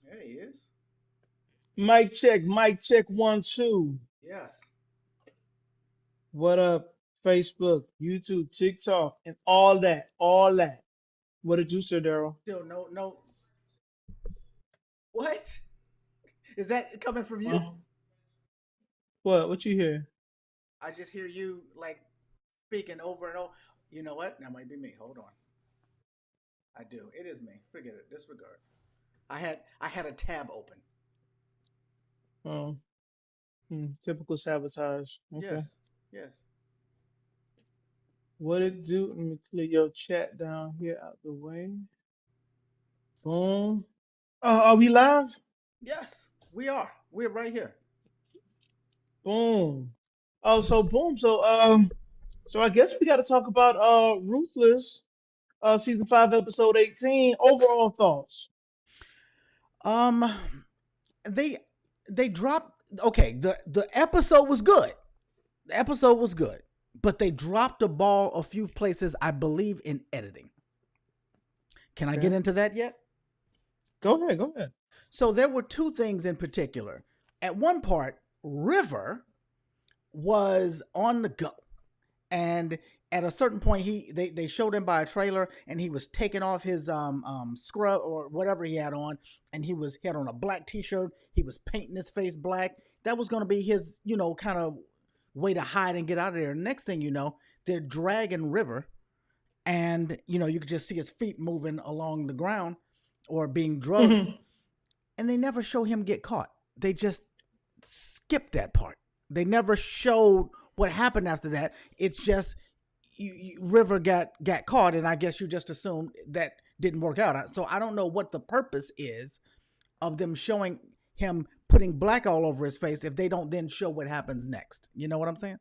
There he is. Mic check, 1, 2. Yes. What up? Facebook, YouTube, TikTok, and all that, all that. What did you say, Daryl? Still no. What? Is that coming from you? Huh? What? What you hear? I just hear you like speaking over and over. You know what? That might be me. Hold on. I do. It is me. Forget it. Disregard. I had a tab open. Oh, typical sabotage. Okay. Yes. Yes. What it do? Let me clear your chat down here out the way. Boom. Are we live? Yes. We are. We're right here. Boom. Oh, so boom. So I guess we got to talk about Ruthless, season 5, episode 18. Overall thoughts. Um they they dropped okay, the episode was good. The episode was good. But they dropped the ball a few places, I believe, in editing. Can I get Okay. into that yet? Go ahead. Go ahead. So there were two things in particular. At one part, River was on the go. And at a certain point, they showed him by a trailer, and he was taking off his scrub or whatever he had on, and he had on a black T-shirt. He was painting his face black. That was going to be his kind of way to hide and get out of there. Next thing you know, they're dragging River, and you could just see his feet moving along the ground or being drugged, Mhm. and they never show him get caught. They just skipped that part. They never showed what happened after that. It's just River got caught, and I guess you just assumed that didn't work out. So I don't know what the purpose is of them showing him putting black all over his face if they don't then show what happens next. You know what I'm saying?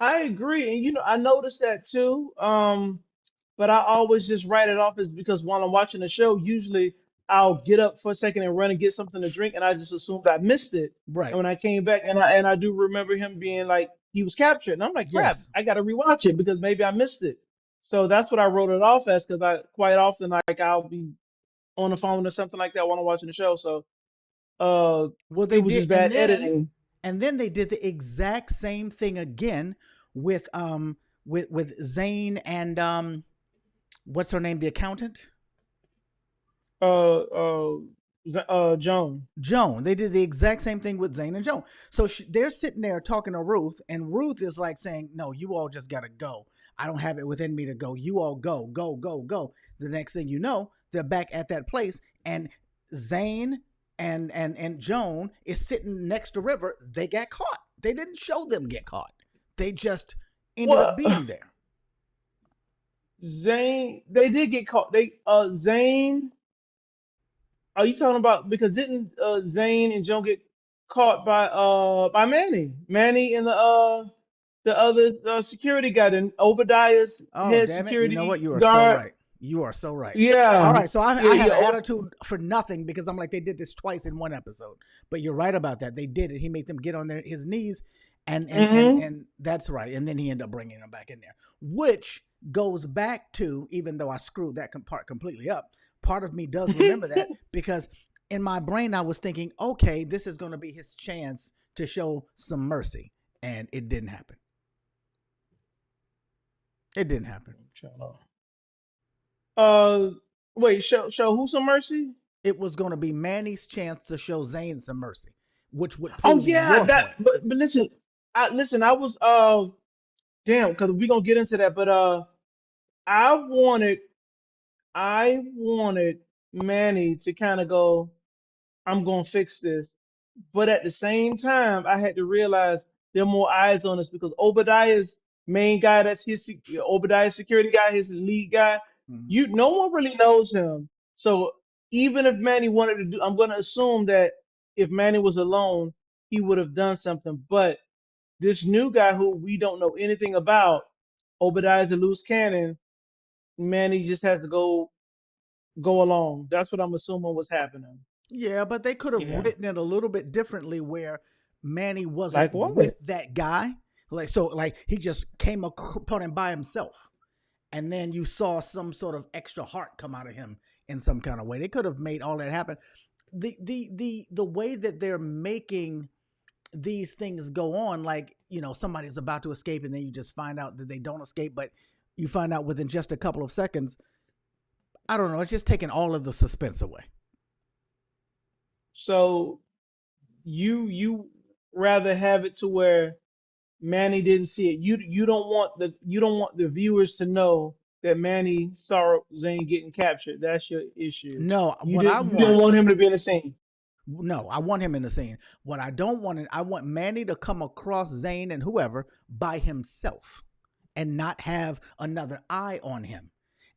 I agree, and I noticed that too. But I always just write it off as because while I'm watching the show, usually I'll get up for a second and run and get something to drink, and I just assumed I missed it. And Right. when I came back, and I do remember him being like he was captured, and I'm like, crap, Yes. I got to rewatch it because maybe I missed it. So that's what I wrote it off as because I quite often like I'll be on the phone or something like that while I'm watching the show. So uh, Well, it they was did, just bad editing. and then they did the exact same thing again with Zane and what's her name, the accountant. Uh, uh, Joan. Joan. They did the exact same thing with Zane and Joan. So they're sitting there talking to Ruth, and Ruth is like saying, "No, you all just gotta go. I don't have it within me to go. You all go, go, go, go." The next thing you know, they're back at that place, and Zane and Joan is sitting next to River. They got caught. They didn't show them get caught. They just ended up Well, being there. Zane, they did get caught. Zane, are you talking about because didn't Zane and Joan get caught by Manny? Manny and the other security guy, and Obadiah's Oh, head damn it. You know what? security You are so guard. right. You are so right. All Yeah, right. So I yeah, had yeah. an attitude for nothing because I'm like, they did this twice in one episode. But you're right about that. They did it. He made them get on his knees. Mm-hmm. And that's right. And then he ended up bringing them back in there, which goes back to, even though I screwed that part completely up, part of me does remember that because in my brain, I was thinking, okay, this is going to be his chance to show some mercy. And it didn't happen. It didn't happen. uh, wait, show who some mercy? It was going to be Manny's chance to show Zayn some mercy, which would Oh prove yeah, your that. point. But listen, I was damn, because we gonna get into that. But I wanted I wanted Manny to kind of go, I'm going to fix this. But at the same time, I had to realize there are more eyes on us because Obadiah's main guy, that's Obadiah's security guy, his lead guy, Mhm. no one really knows him. So even if Manny wanted to do, I'm going to assume that if Manny was alone, he would have done something. But this new guy who we don't know anything about, Obadiah's a loose cannon, Manny just has to go along. That's what I'm assuming was happening. Yeah, but they could have Yeah. written it a little bit differently where Manny wasn't Like with what? that guy. Like he just came upon him by himself. And then you saw some sort of extra heart come out of him in some kind of way. They could have made all that happen. The way that they're making these things go on, like, somebody's about to escape and then you just find out that they don't escape, but you find out within just a couple of seconds. I don't know, it's just taking all of the suspense away. So you rather have it to where Manny didn't see it. You don't want the viewers to know that Manny saw Zane getting captured. That's your issue. No, You what I didn't you didn't want want him to be in the scene. No, I want him in the scene. What I don't want is I want Manny to come across Zane and whoever by himself and not have another eye on him.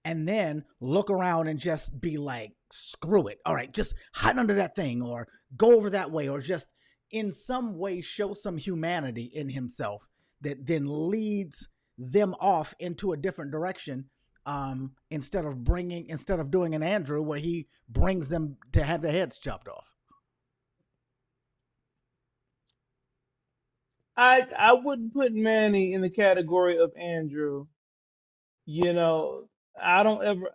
And then look around and just be like, screw it. All right, just hide under that thing or go over that way or just in some way show some humanity in himself that then leads them off into a different direction, instead of doing an Andrew where he brings them to have their heads chopped off. I wouldn't put Manny in the category of Andrew. You know, I don't ever.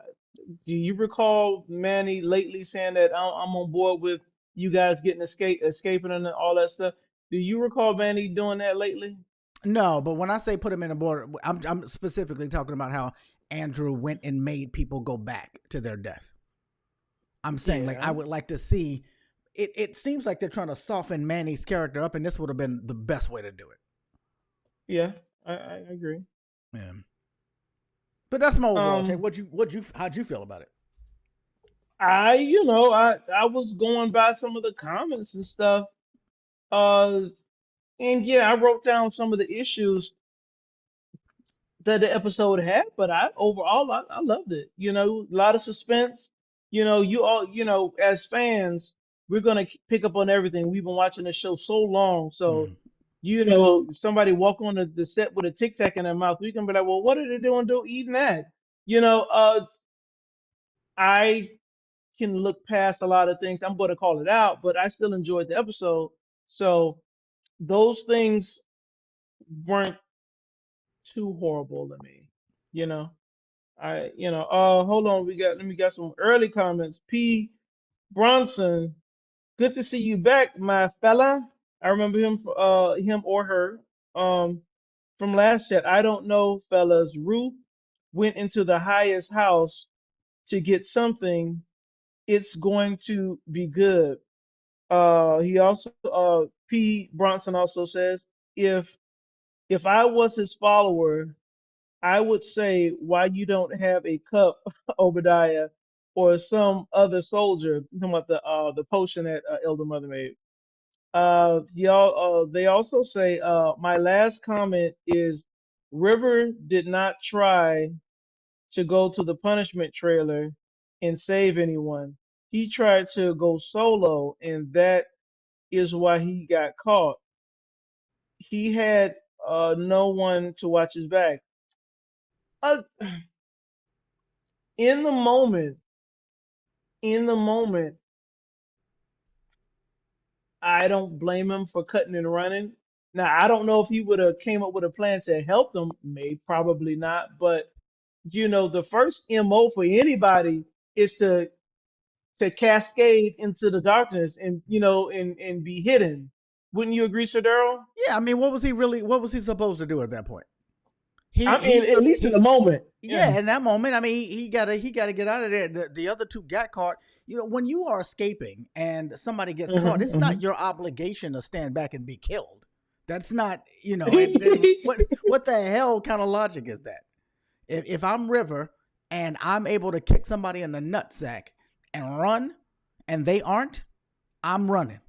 Do you recall Manny lately saying that I'm on board with you guys getting escaping and all that stuff? Do you recall Manny doing that lately? No, but when I say put him in a border, I'm specifically talking about how Andrew went and made people go back to their death. I'm saying, like, I Yeah, would like to see it. It seems like they're trying to soften Manny's character up, and this would have been the best way to do it. yeah, I agree. Yeah. But that's my overall take. Um, How'd you feel about it? I was going by some of the comments and stuff. Uh, and yeah, I wrote down some of the issues that the episode had, but I loved it. You know, a lot of suspense. As fans, we're gonna pick up on everything. We've been watching the show so long, so Mm. if somebody walk on the set with a tic tac in their mouth, we can be like, well, what are they doing? Eating that? You know, uh, I can look past a lot of things. I'm going to call it out, but I still enjoyed the episode. So those things weren't too horrible to me. You know. Hold on. Let me get some early comments. P. Bronson, good to see you back, my fella. I remember him or her, from last chat. I don't know, fellas. Ruth went into the highest house to get something. It's going to be good. P. Bronson also says, if if I was his follower, I would say why you don't have a cup, Obadiah, or some other soldier. I'm talking about the potion that Elder Mother made. They also say my last comment is River did not try to go to the punishment trailer and save anyone. He tried to go solo, and that is why he got caught. He had no one to watch his back. Uh, in the moment, in the moment, I don't blame him for cutting and running. Now, I don't know if he would have came up with a plan to help them. May probably not, but the first MO for anybody is to cascade into the darkness and and be hidden. Wouldn't you agree, Sir Darrell? Yeah, I mean, what was he supposed to do at that point? He I mean, he at least in the he moment. Yeah. Yeah, in that moment, I mean, he gotta get out of there. The other two got caught. When you are escaping and somebody gets caught, it's not Hmm. your obligation to stand back and be killed. That's not, what the hell kind of logic is that? If I'm River and I'm able to kick somebody in the nutsack and run, and they aren't, I'm running.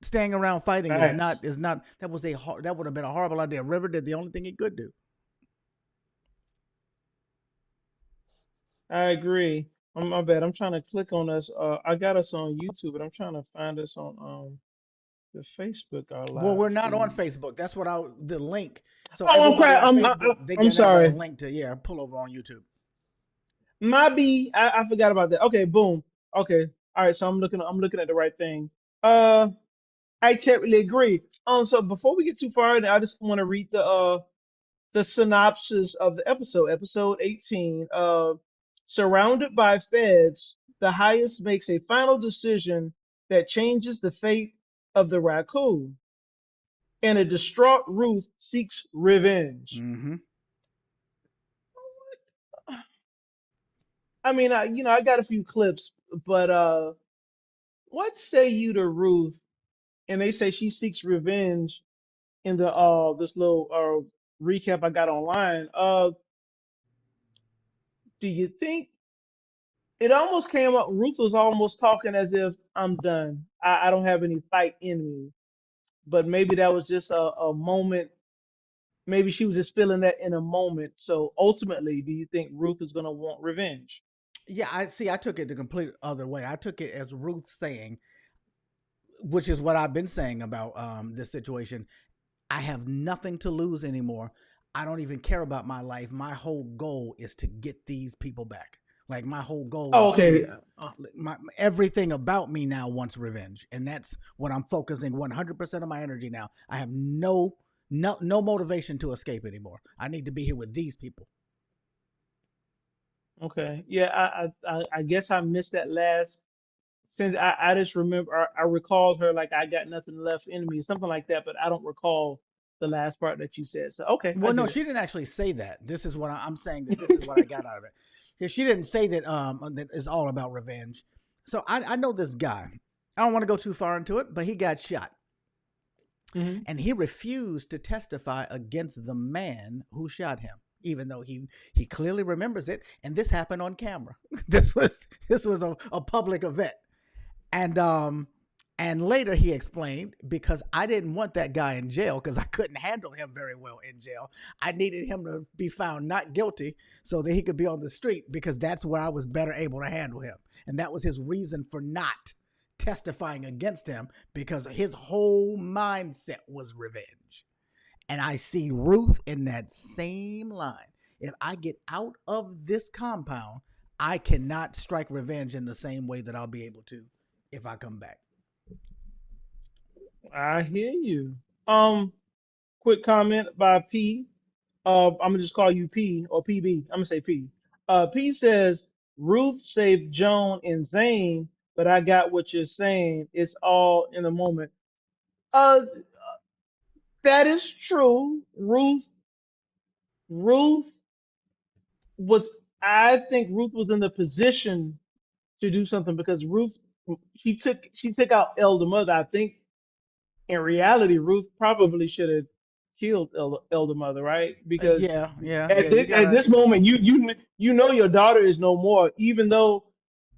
Staying around fighting Facts. is not. That would have been a horrible idea. River did the only thing he could do. I agree. My bad. I'm trying to click on us. I got us on YouTube, but I'm trying to find us on the Facebook our Well, live we're not on feed. Facebook. That's what the link. So Oh, I'm everybody crap. on Facebook, they I'm gonna have a sorry. link to, yeah, pull over on YouTube. My B. I forgot about that. Okay, boom. Okay. All right. So I'm looking at the right thing. Uh, I totally agree. So before we get too far, I just want to read the synopsis of the episode, episode 18. Surrounded by feds, the highest makes a final decision that changes the fate of the raccoon, and a distraught Ruth seeks revenge. Mm-hmm. I mean, I got a few clips, but what say you to Ruth? And they say she seeks revenge in the this little recap I got online. Do you think it almost came up? Ruth was almost talking as if I'm done. I don't have any fight in me. But maybe that was just a moment. Maybe she was just feeling that in a moment. So ultimately, do you think Ruth is going to want revenge? Yeah, I see. I took it the complete other way. I took it as Ruth saying, which is what I've been saying about this situation. I have nothing to lose anymore. I don't even care about my life. My whole goal is to get these people back. Like my whole goal Oh, is okay. to my everything about me now wants revenge, and that's what I'm focusing 100% of my energy now. I have no motivation to escape anymore. I need to be here with these people. Okay. Yeah, I guess I missed that last. Since I just remember, I recalled her like I got nothing left in me, something like that, but I don't recall the last part that you said. So okay, I Well, no, get it. she didn't actually say that. This is what I'm saying, that this is what I got out of it. Because she didn't say that that it's all about revenge. So I know this guy. I don't want to go too far into it, but he got shot. Hmm. And he refused to testify against the man who shot him, even though he clearly remembers it. And this happened on camera. This was a public event. And and later he explained, because I didn't want that guy in jail because I couldn't handle him very well in jail. I needed him to be found not guilty so that he could be on the street, because that's where I was better able to handle him. And that was his reason for not testifying against him, because his whole mindset was revenge. And I see Ruth in that same line. If I get out of this compound, I cannot strike revenge in the same way that I'll be able to if I come back. I hear you. Quick comment by P. I'm gonna just call you P or PB. I'm gonna say P. P says Ruth saved Joan and Zane, but I got what you're saying. It's all in the moment. Uh, that is true. Ruth was. I think Ruth was in the position to do something because Ruth, she took out Elder Mother. I think in reality, Ruth probably should have killed Elder Mother, right? Because Yeah, yeah, yeah. at You this, at gotta. this moment, you know your daughter is no more, even though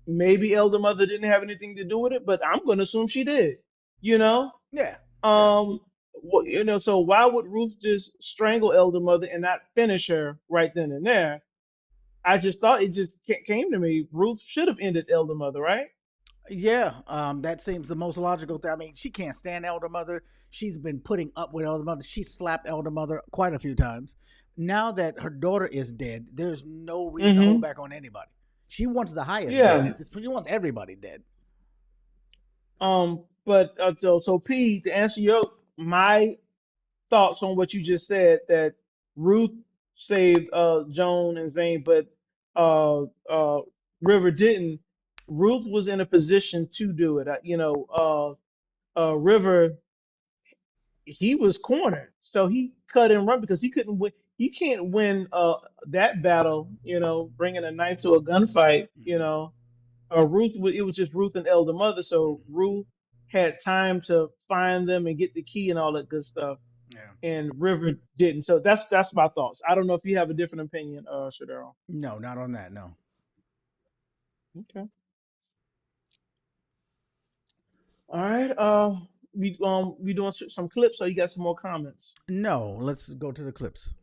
maybe Elder Mother didn't have anything to do with it, but I'm going to assume she did. You know, Yeah, yeah, um, so why would Ruth just strangle Elder Mother and not finish her right then and there? I just thought it just came to me. Ruth should have ended Elder Mother, right? yeah. That seems the most logical thing. I mean, she can't stand Elder Mother. She's been putting up with Elder Mother. She slapped Elder Mother quite a few times. Now that her daughter is dead, there's no reason to hold Mm-hmm. back on anybody. She wants the highest dead. Yeah. She wants everybody dead. But so P, to answer your my thoughts on what you just said, that Ruth saved Joan and Zane, but uh uh River didn't. Ruth was in a position to do it. River, he was cornered, so he cut and run because he couldn't win. He can't win that battle. Bringing a knife to a gunfight. Mm-hmm. Ruth, it was just Ruth and Elder Mother, so Ruth had time to find them and get the key and all that good stuff, Yeah. and River didn't. So that's my thoughts. I don't know if you have a different opinion, Shadero. No, not on that. No. Okay. All right. We doing some clips, so you got some more comments. No. Let's go to the clips.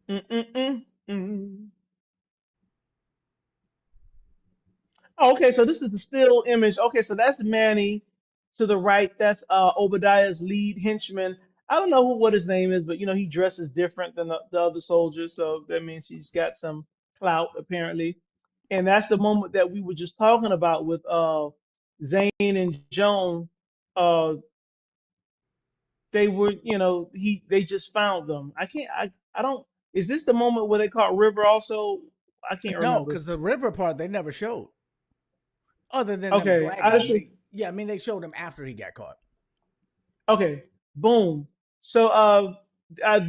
Mm-mm-mm-mm. Oh, okay, so this is the still image. Okay, so that's Manny to the right. That's Obadiah's lead henchman. I don't know what his name is, but he dresses different than the other soldiers, so that means he's got some clout apparently. And that's the moment that we were just talking about with Zane and Joan. Uh, they were, they just found them. I can't. I don't. Is this the moment where they caught River also? I can't No, remember. because the river part they never showed, other than them Okay, dragging I him. just I mean, they showed him after he got caught. okay, boom. So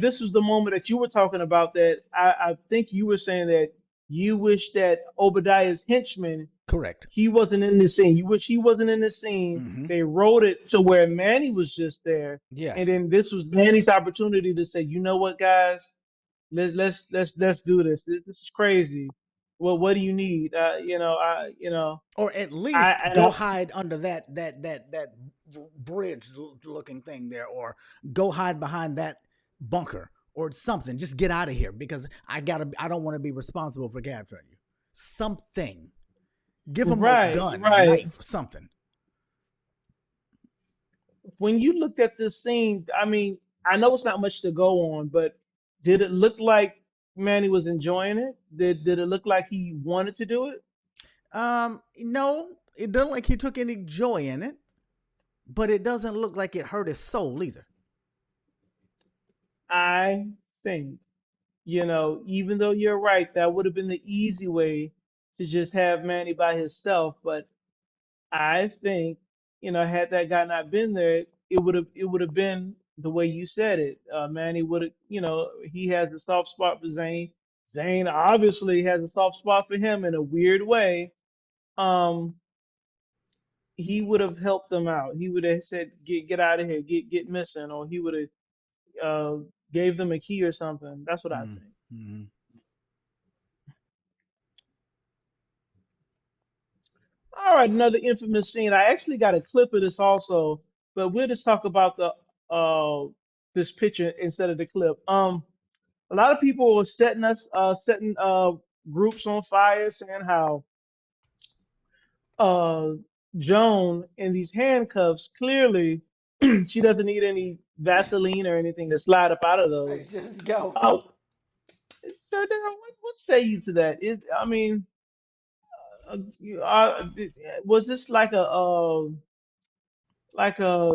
this was the moment that you were talking about that I think you were saying that you wish that Obadiah's henchman Correct. he wasn't in the scene. You wish he wasn't in the scene. Mm-hmm. They wrote it to where Manny was just there, and Yes. then this was Manny's opportunity to say, you know what, guys, let's do this. This is crazy. Well, what do you need? Or at I least and go I hide under that bridge looking thing there, or go hide behind that bunker or something. Just get out of here because I don't want to be responsible for capturing you. Something. Give him a right, gun, a right. knife, something. When you looked at this scene, I mean, I know it's not much to go on, but did it look like Manny was enjoying it? Did it look like he wanted to do it? No, it doesn't like he took any joy in it, but it doesn't look like it hurt his soul either. I think, even though you're right, that would have been the easy way to just have Manny by himself. But I think, had that guy not been there, it would have been the way you said it. Manny would have, he has a soft spot for Zane. Zane obviously has a soft spot for him in a weird way. Um, he would have helped them out. He would have said, "Get out of here, get missing," or he would have gave them a key or something. That's what I think. Mm-hmm. All right, another infamous scene. I actually got a clip of this also, but we'll just talk about the this picture instead of the clip. A lot of people were setting groups on fire, saying how uh Joan in these handcuffs clearly she doesn't need any Vaseline or anything to slide up out of those. Let's just go. Uh, Sir Darryl, what say you to that? I mean, was this like a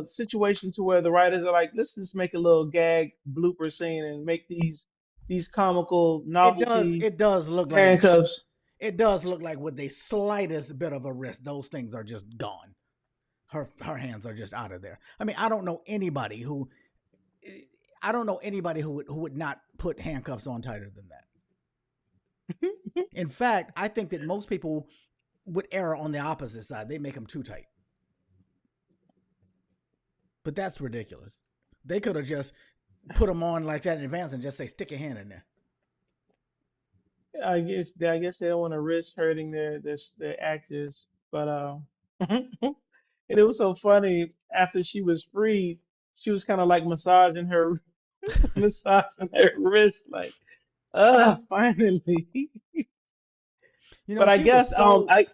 situation to where the writers are like, let's just make a little gag blooper scene and make these comical It does. novelty It does look like. handcuffs. It does look like with the slightest bit of a risk, those things are just gone. Her hands are just out of there. I mean, I don't know anybody who. I don't know anybody who would not put handcuffs on tighter than that. In fact, I think that most people would err on the opposite side. They make them too tight. But that's ridiculous. They could have just put them on like that in advance and just say, stick your hand in there. I guess they don't want to risk hurting their actors, but and it was so funny after she was freed, she was kind of like massaging her massaging her wrist, like, finally. You know, But I guess I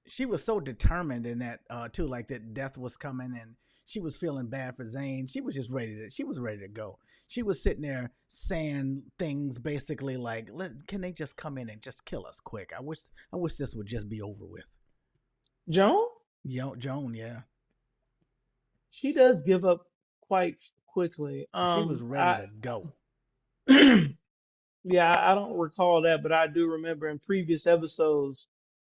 she was so determined in that too, like that death was coming and she was feeling bad for Zane. She was ready to go. She was sitting there saying things basically like, can they just come in and just kill us quick? I wish this would just be over with. Joan, Joan, yeah. she does give up quite quickly. She was ready to go. Yeah, I don't recall that, but I do remember in previous episodes,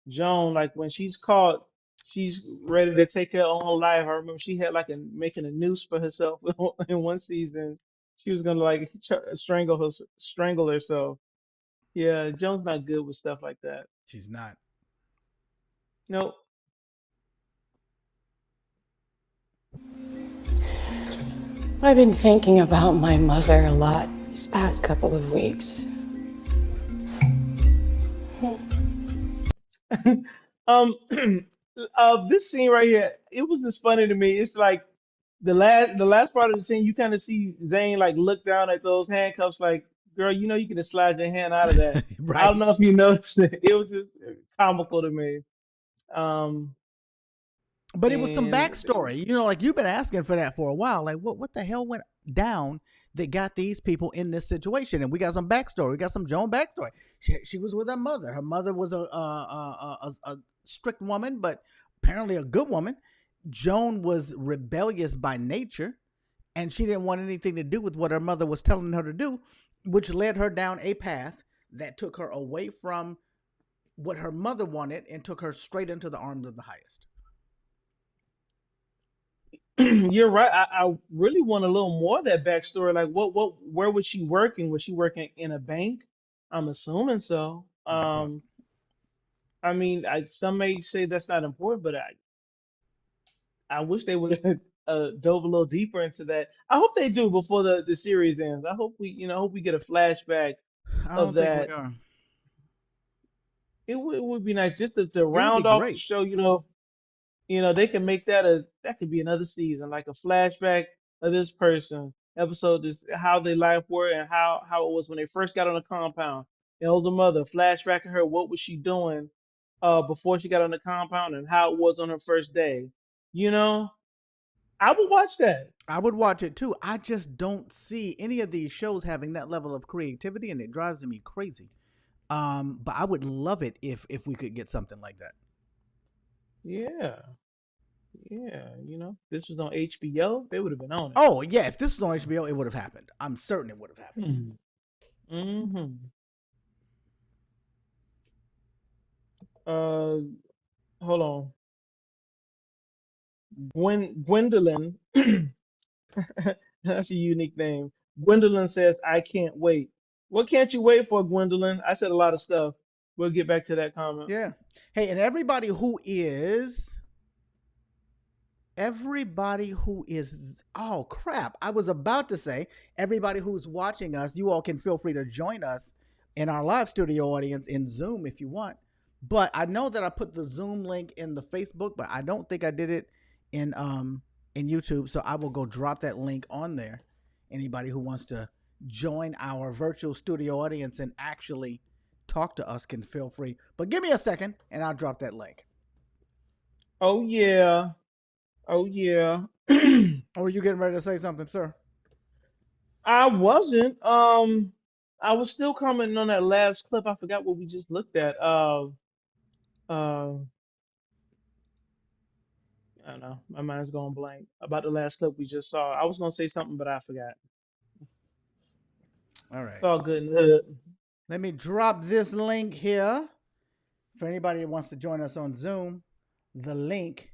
Joan, like when she's caught, she's ready to take her own life. I remember she had like making a noose for herself in one season. She was gonna like strangle herself. Yeah, Joan's not good with stuff like that. She's not. No, I've been thinking about my mother a lot these past couple of weeks. um, this scene right here, it was just funny to me. It's like the last part of the scene, you kind of see Zane like look down at those handcuffs, like, girl, you can just slide your hand out of that. I don't Right. know if you noticed it. It was just comical to me. Um, But it was some and backstory. Like you've been asking for that for a while. Like what the hell went down that got these people in this situation? And we got some backstory. We got some Joan backstory. She was with her mother. Her mother was a strict woman, but apparently a good woman. Joan was rebellious by nature, and she didn't want anything to do with what her mother was telling her to do, which led her down a path that took her away from what her mother wanted and took her straight into the arms of the highest. You're right. I really want a little more of that backstory. Like, where was she working? Was she working in a bank? I'm assuming so. I mean, some may say that's not important, but I wish they would have dove a little deeper into that. I hope they do before the series ends. I hope we get a flashback I of don't think we that. are. It would be nice just to It would be round off the great. show. They can make that could be another season, like a flashback of this person episode, this how their life were and how it was when they first got on the compound. The older mother, flashback of her, what was she doing before she got on the compound and how it was on her first day. You know, I would watch that. I would watch it too. I just don't see any of these shows having that level of creativity, and it drives me crazy. But I would love it if we could get something like that. Yeah, this was on HBO, they would have been on it. Oh yeah, if this was on HBO, it would have happened. I'm certain it would have happened. Mm-hmm. Uh, Hold on. Gwendolyn, that's a unique name. Gwendolyn says, "I can't wait." What can't you wait for, Gwendolyn? I said a lot of stuff. We'll get back to that comment. Yeah. Hey, and everybody who is oh crap, I was about to say everybody who's watching us, you all can feel free to join us in our live studio audience in Zoom if you want. But I know that I put the Zoom link in the Facebook, but I don't think I did it in YouTube, so I will go drop that link on there. Anybody who wants to join our virtual studio audience and actually talk to us can feel free. But give me a second and I'll drop that link. Oh yeah. Oh yeah. Or are you getting ready to say something, sir? I wasn't. I was still commenting on that last clip. I forgot what we just looked at. Uh, I don't know. My mind's going blank about the last clip we just saw. I was gonna say something, but I forgot. All It's right. all good in the hood. Let me drop this link here for anybody that wants to join us on Zoom. The link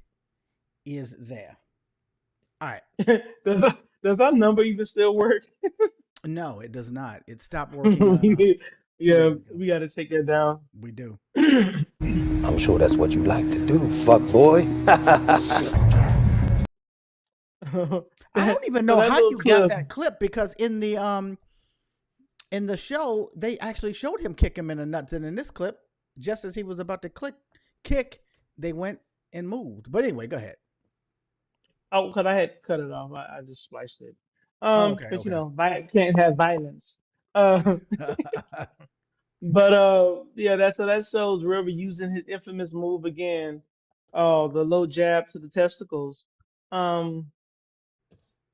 is there. All right. does does our number even still work? No, it does not. It stopped working 2 Yeah, days ago. we got to take that down. We do. I'm sure that's what you like to do, fuck boy. I don't even So know that how little you got clip. that clip because in the show they actually showed him kick him in the nuts, and in this clip, just as he was about to kick, they went and moved. But anyway, go ahead. Oh, because I had cut it off. I just spliced it. Oh, okay, Because okay. can't have violence. Uh, but yeah, that shows River using his infamous move again. The low jab to the testicles. Um,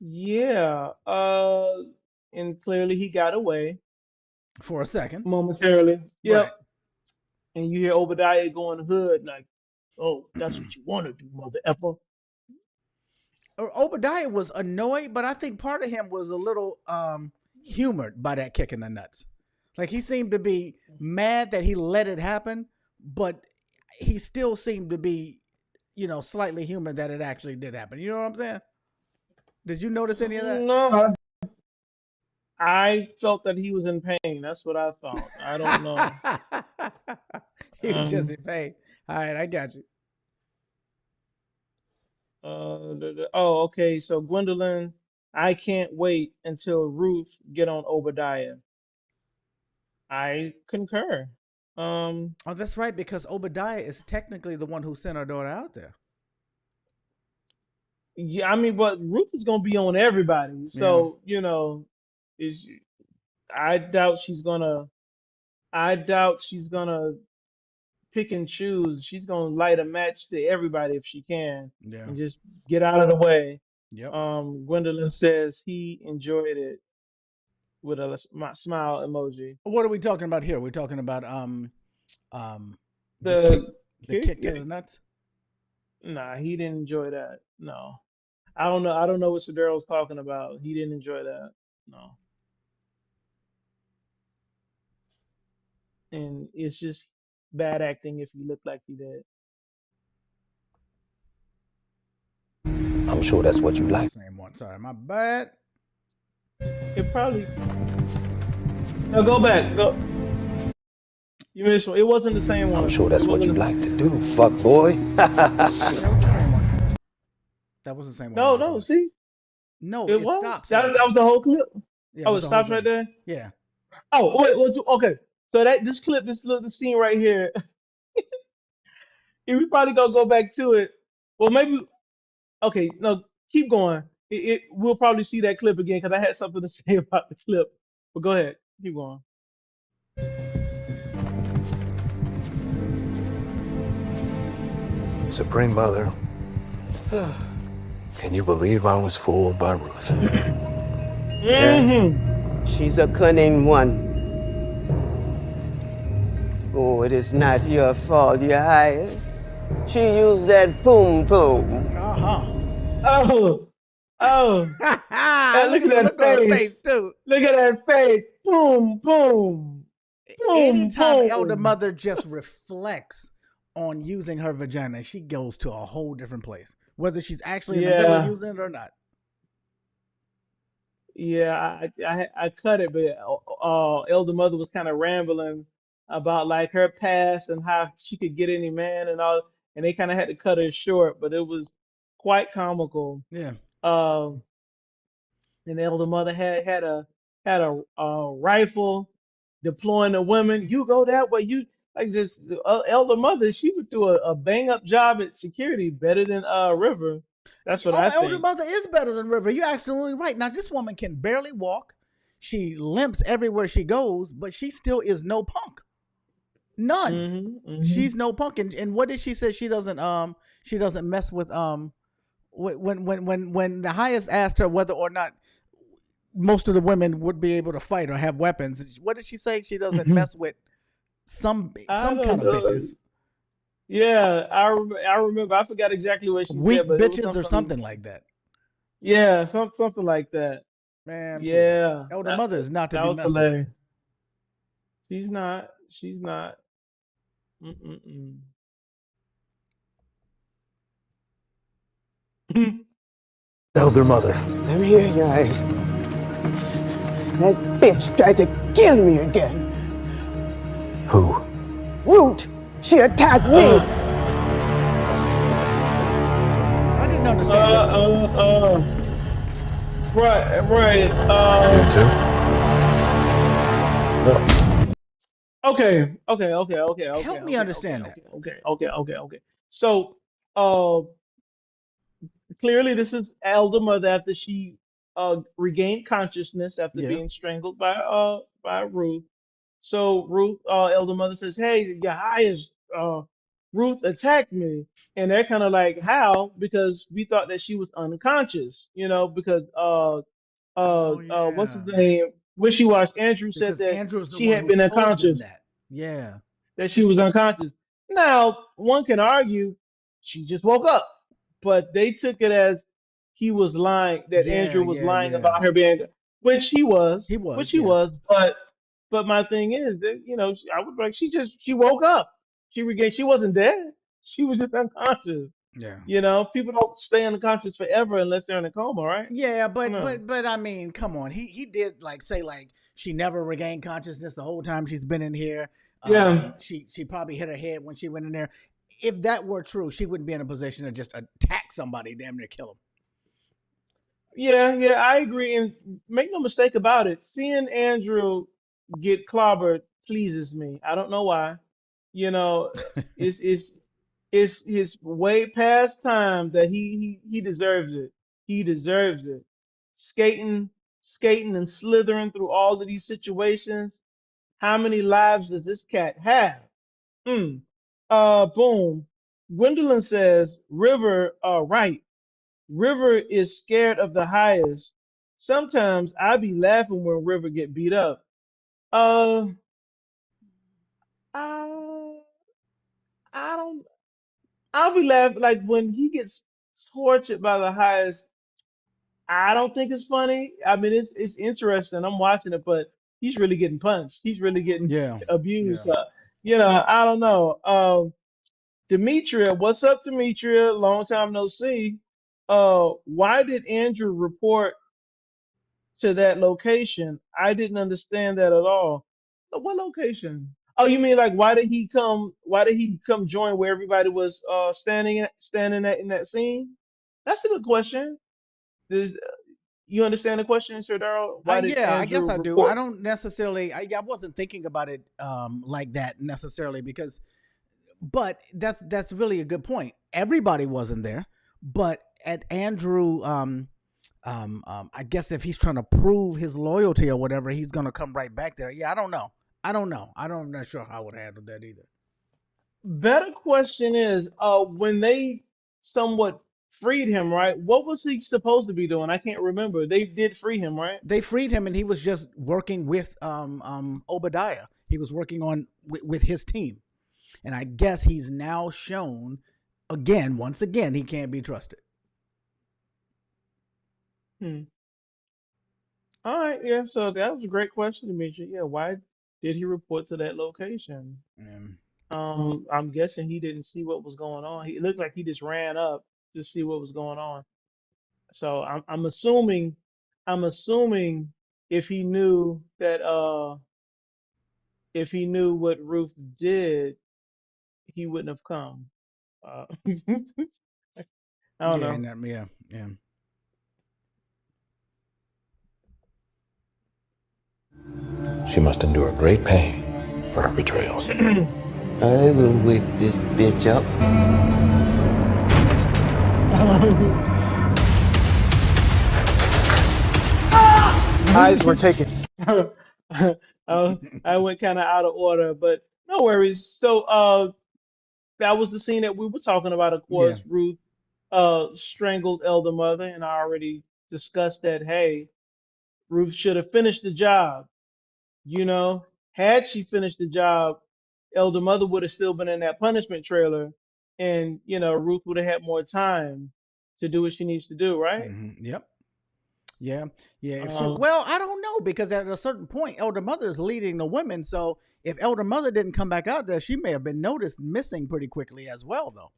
yeah. And clearly he got away For a second. momentarily. Right. Yep. And you hear Obadiah going hood like, "Oh, that's what you want to do, mother effer." Obadiah was annoyed, but I think part of him was a little humored by that kick in the nuts. Like he seemed to be mad that he let it happen, but he still seemed to be, slightly humored that it actually did happen. You know what I'm saying? Did you notice any of that? No, I felt that he was in pain. That's what I thought. I don't know. He was just Um, in pain. All right, I got you. oh, okay. So Gwendolyn, I can't wait until Ruth get on Obadiah. I concur. Um, Oh, that's right, because Obadiah is technically the one who sent our daughter out there. yeah, I mean, but Ruth is gonna be on everybody. Yeah. So, is I doubt she's gonna. I doubt she's gonna pick and choose. She's gonna light a match to everybody if she can, Yeah. and just get out of the way. Yep. Gwendolyn says he enjoyed it with a smile emoji. What are we talking about here? We're talking about um the kick The the kick, kick to the nuts. nah, he didn't enjoy that. No, I don't know. I don't know what SirDarryl's talking about. He didn't enjoy that. No, and it's just bad acting if he looked like he did. I'm sure that's what you like. Same one. Sorry, my bad. It probably no go back. Go you missed one. It wasn't the same I'm one. sure It that's what wasn't you the like to do, fuck boy. Yeah, that was the same one. That was the same one I no, just no, watched. see? No, It it was. stops That, right that there. was the whole clip. Yeah, it Oh, was it the whole stops right thing. there? Yeah. Oh, wait, okay. So that this clip, this little scene right here, if we probably gonna go back to it. Well, maybe okay, no, keep going. We'll probably see that clip again because I had something to say about the clip. But go ahead, keep going. Supreme Mother, can you believe I was fooled by Ruth? Yeah, Mm-hmm. she's a cunning one. Oh, it is not your fault, your highest. She used that boom boom. Uh-huh. Oh, oh. Look Look at at the that look on her face. face too. Look at that face. Boom, boom, boom, Anytime Elder boom. Mother just reflects on using her vagina, she goes to a whole different place. Whether she's actually in the middle of Yeah, using it or not. yeah. I cut it, but Elder Mother was kind of rambling about like her past and how she could get any man and all, and they kind of had to cut her short, but it was quite comical. Yeah. Um, and the Elder Mother had a rifle deploying the women. You go that way. You like just Elder Mother. She would do a bang up job at security better than River. That's what Oh, I my Elder think. Mother is better than River. You're absolutely right. Now, this woman can barely walk. She limps everywhere she goes, but she still is no punk. None. Hmm. She's no punk. And what did she say? She doesn't mess with when the highest asked her whether or not most of the women would be able to fight or have weapons. What did she say? She doesn't Hmm. mess with some I some don't kind of know. bitches, Yeah, I remember. I forgot exactly what she said, weak but it was bitches or something. something like that. Yeah, something like that. Man, please, Yeah, Elder Mother is not to that be was messed with. hilarious. She's not. She's not. Mm-mm-mm. Elder Mother, Let me hear you guys. That bitch tried to kill me again. who? Root, she attacked me. Uh, I didn't uh, understand this. uh, uh. Right, right. You too? Help me understand that. Okay. So, uh, clearly this is Elder Mother after she regained consciousness after Yeah. being strangled by Ruth. So Ruth, Elder Mother says, "Hey, your highest Ruth attacked me," and they're kind of like, "How?" Because we thought that she was unconscious, because Oh what's his yeah. name? Wishy Wash Andrew said Because that Andrew is the she one had who been told them unconscious, that. Yeah. that she was unconscious. Now, one can argue she just woke up, but they took it as he was lying, that Yeah. Andrew was Yeah. lying Yeah. about her being, which he was, He which was. he Yeah. was. But my thing is that I would like she woke up, she regained, she wasn't dead, she was just unconscious. Yeah. People don't stay unconscious forever unless they're in a coma, right? Yeah, No. but I mean, come on. He did like say like she never regained consciousness the whole time she's been in here. Yeah. She probably hit her head when she went in there. If that were true, she wouldn't be in a position to just attack somebody, damn near kill Yeah, I agree. And make no mistake about it, seeing Andrew get clobbered pleases me. I don't know why. You know, him. it's way past time that he deserves it. He deserves it. Skating, skating and slithering through all of these situations. How many lives does this cat have? Hmm. Boom. Gwendolyn says, River, right. River is scared of the highest. Sometimes I be laughing when River get beat up. Uh, I, I don't. I'll be laughing like when he gets tortured by the highest. I don't think it's funny. I mean, it's interesting. I'm watching it, but he's really getting punched. He's really getting Yeah. abused. Yeah. I don't know. Demetria, what's up, Demetria? Long time no see. Why did Andrew report to that location? I didn't understand that at all. What location? Oh, you mean like why did he come? Why did he come join where everybody was standing in that scene? That's a good question. Does you understand the question, Sir Darrell? Why did Yeah, I guess Andrew I do. I report? don't necessarily. I wasn't thinking about it like that necessarily because, but that's really a good point. Everybody wasn't there, but at Andrew, I guess if he's trying to prove his loyalty or whatever, he's gonna come right back there. Yeah, I don't know. I don't know. I'm not sure how I would handle that either. Better question is, when they somewhat freed him, right? What was he supposed to be doing? I can't remember. They did free him, right? They freed him, and he was just working with Obadiah. He was working on with his team, and I guess he's now shown again, once again, he can't be trusted. Hmm. All right, yeah. So that was a great question, Demetri. Yeah, why did he report to that location? Um, I'm guessing he didn't see what was going on. He it looked like he just ran up to see what was going on. So I'm assuming if he knew that if he knew what Ruth did, he wouldn't have come. I don't yeah, know. and yeah, yeah, She must endure great pain for her betrayals. I will wake this bitch up. Eyes were taken. I went kind of out of order, but no worries. So that was the scene that we were talking about. Of yeah. course, Ruth strangled Elder Mother, and I already discussed that. Hey, Ruth should have finished the job. You know, had she finished the job, Elder Mother would have still been in that punishment trailer, and Ruth would have had more time to do what she needs to do, right? Yep. Yeah, yeah. If she, Um, well, I don't know because at a certain point, Elder Mother is leading the women. So if Elder Mother didn't come back out there, she may have been noticed missing pretty quickly as well, though.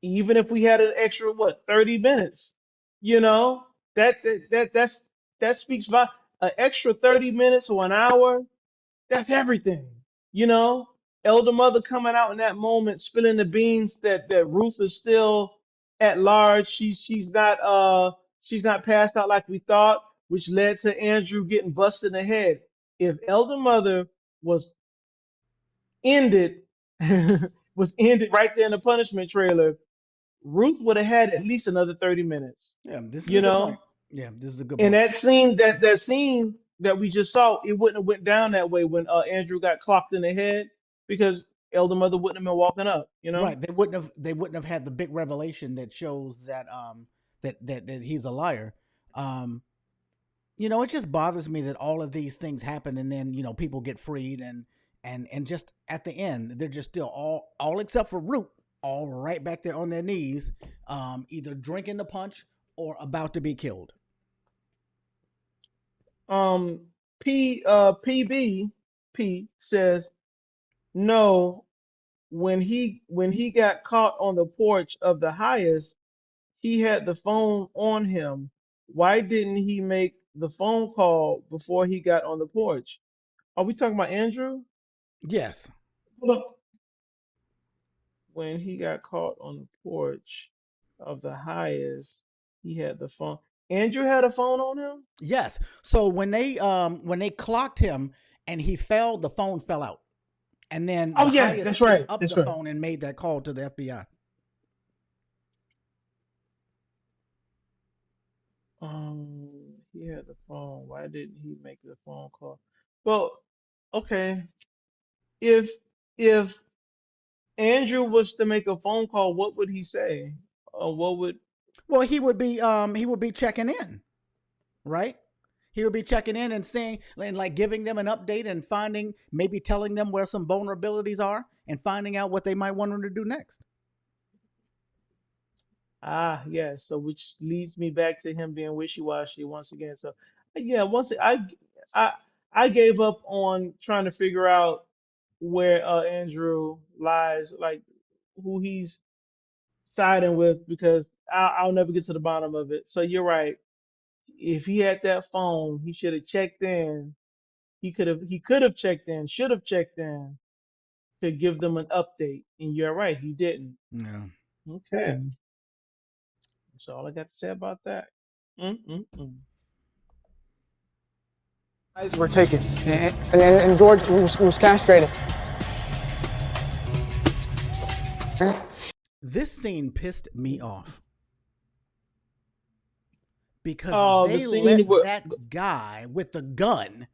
Even if we had an extra 30 minutes, you know, that speaks about an extra 30 minutes or an hour. That's everything. You know, Elder Mother coming out in that moment, spilling the beans that Ruth is still at large. She's not passed out like we thought, which led to Andrew getting busted in the head. If Elder Mother was ended was ended right there in the punishment trailer, Ruth would have had at least another 30 minutes. Yeah, this is a You good point. know, Yeah, this is a good and point. that scene that we just saw, it wouldn't have went down that way when Andrew got clocked in the head because Elder Mother wouldn't have been walking up. You know. Right. They wouldn't have had the big revelation that shows that that he's a liar. Um, it just bothers me that all of these things happen and then, people get freed and just at the end, they're just still all except for Root, all right back there on their knees, either drinking the punch or about to be killed. PB P says no. When he got caught on the porch of the highest, he had the phone on him. Why didn't he make the phone call before he got on the porch? Are we talking about Andrew? Yes. Look, when he got caught on the porch of the highest, he had the phone. Andrew had a phone on him? Yes. So when they clocked him and he fell, the phone fell out. And then Oh the yeah, highest that's picked right. up That's the right. phone and made that call to the FBI. He had the phone. Why didn't he make the phone call? Well, okay. If if Andrew was to make a phone call, what would he say? What would Well, he would be checking in, right? He would be checking in and seeing and like giving them an update and finding maybe telling them where some vulnerabilities are and finding out what they might want them to do next. yes. So which leads me back to him being wishy-washy once again. So yeah, I I gave up on trying to figure out. where Andrew lies, like who he's siding with, because I'll never get to the bottom of it. So you're right. If he had that phone, he should have checked in. He could have checked in, should have checked in to give them an update. And you're right, he didn't. Yeah. Okay. That's all I got to say about that. Mm-mm-mm. Guys were taken, and George was castrated. This scene pissed me off because Oh, the they scene let where that guy with the gun,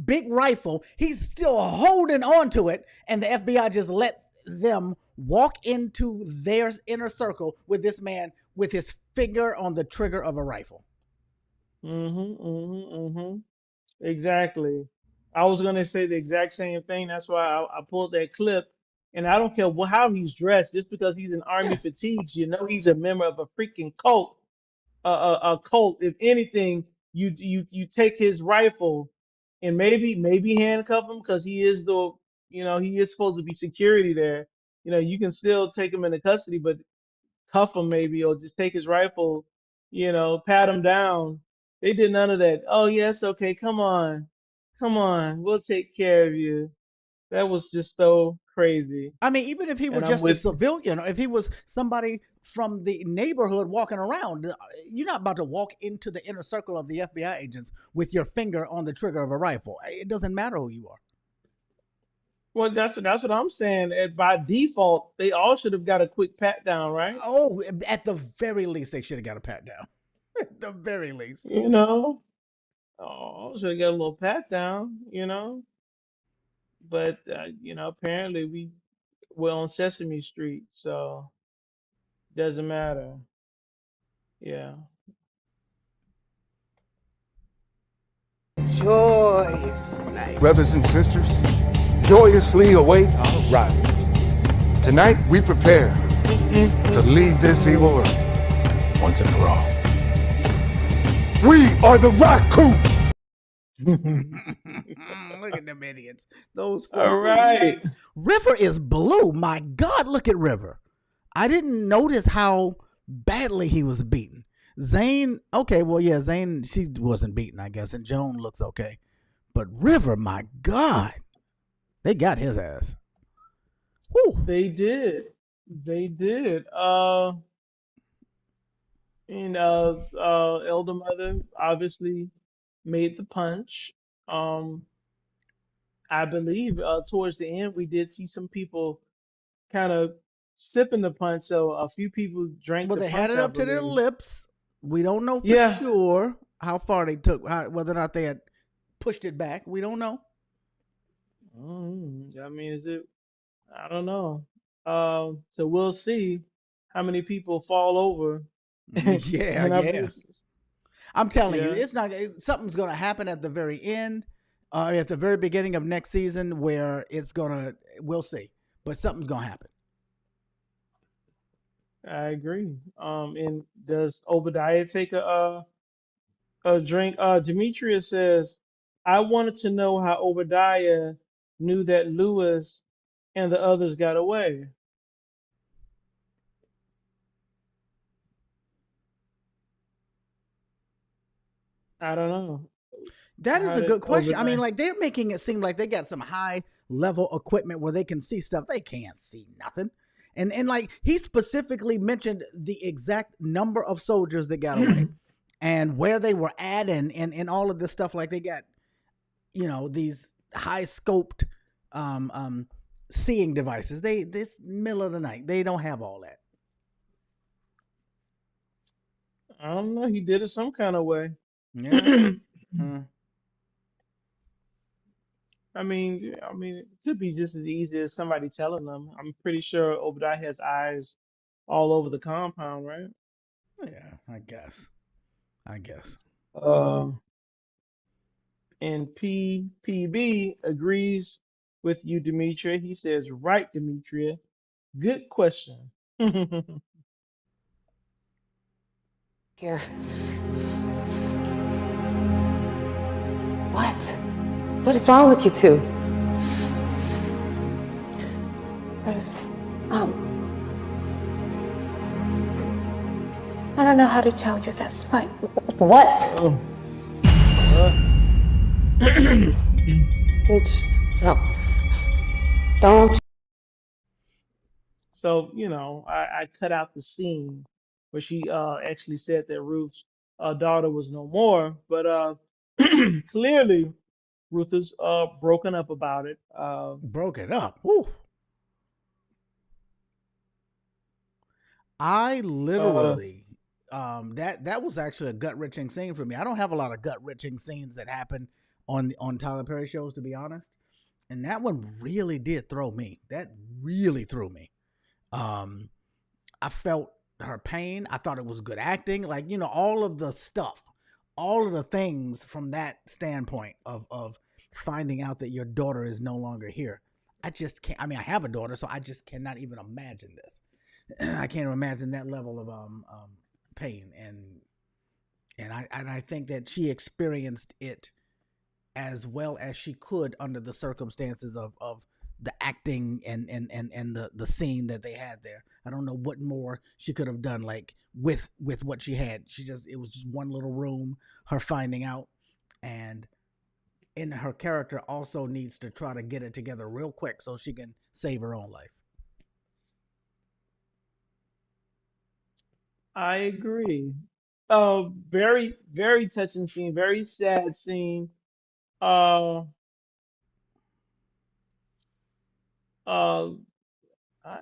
big rifle, he's still holding on to it, and the FBI just lets them walk into their inner circle with this man with his finger on the trigger of a rifle. Exactly. I was gonna say the exact same thing. That's why I pulled that clip. And I don't care how he's dressed, just because he's in army fatigues, he's a member of a freaking cult. A cult. If anything, you take his rifle and maybe handcuff him, because he is supposed to be security there. You can still take him into custody, but cuff him maybe, or just take his rifle, pat him down. They did none of that. Oh yes, okay, come on, we'll take care of you. That was just so crazy. I mean, even if he were And I'm just a with civilian, or if he was somebody from the neighborhood walking around, you're not about to walk into the inner circle of the FBI agents with your finger on the trigger of a rifle. It doesn't matter who you are. Well, that's what I'm saying. By default, they all should have got a quick pat down, right? Oh, at the very least, they should have got a pat down. At the very least. Oh, should have got a little pat down. But apparently we're on Sesame Street, so doesn't matter. Yeah. Joyous night. Brothers and sisters, joyously await our arrival. Tonight we prepare to leave this evil earth once and for all. We are the Rock Crew. Look at them idiots. Those four. All right. River is blue. My God, look at River. I didn't notice how badly he was beaten. Zane, okay, well, yeah, Zane, she wasn't beaten, I guess, and Joan looks okay. But River, my God, they got his ass. Whew. They did. They did. And Elder Mother obviously made the punch. Um, I believe towards the end we did see some people kind of sipping the punch. So a few people drank Well, the they had punch, it I up to their believe. lips. We don't know for Yeah. sure how far they took, whether or not they had pushed it back. We don't know. I mean, is it? I don't know. So we'll see how many people fall over. Yeah, And yeah. I'm telling you, yeah. something's going to happen at the very end, at the very beginning of next season, where we'll see, but something's going to happen. I agree. And does Obadiah take a drink? Demetria says, I wanted to know how Obadiah knew that Lewis and the others got away. I don't know. That is How a did good question. I mean, Obadiah? like, they're making it seem like they got some high level equipment where they can see stuff. They can't see nothing. And like, he specifically mentioned the exact number of soldiers that got away and where they were at, and all of this stuff. Like, they got, these high scoped seeing devices. This middle of the night, they don't have all that. I don't know. He did it some kind of way. Yeah. I mean, it could be just as easy as somebody telling them. I'm pretty sure Obadiah has eyes all over the compound, right? Yeah, I guess. Uh, and PPB agrees with you, Demetria. He says, right, Demetria. Good question. Here. What? What is wrong with you two? Rose, I don't know how to tell you this, but what? It's don't. So, I cut out the scene where she actually said that Ruth's daughter was no more, but clearly Ruth is broken up about it. Broken up. Woo. I Uh, literally that was actually a gut wrenching scene for me. I don't have a lot of gut wrenching scenes that happen on Tyler Perry shows, to be honest. And that one really did throw me. That really threw me. I felt her pain. I thought it was good acting. Like, all of the stuff, all of the things from that standpoint of finding out that your daughter is no longer here. I just can't. I mean, I have a daughter, so I just cannot even imagine this. I can't imagine that level of pain, and I think that she experienced it as well as she could under the circumstances of the acting and the scene that they had there. I don't know what more she could have done, like with what she had. It was just one little room, her finding out, and in her character also needs to try to get it together real quick so she can save her own life. I agree. Very, very touching scene, very sad scene. Uh, uh, I,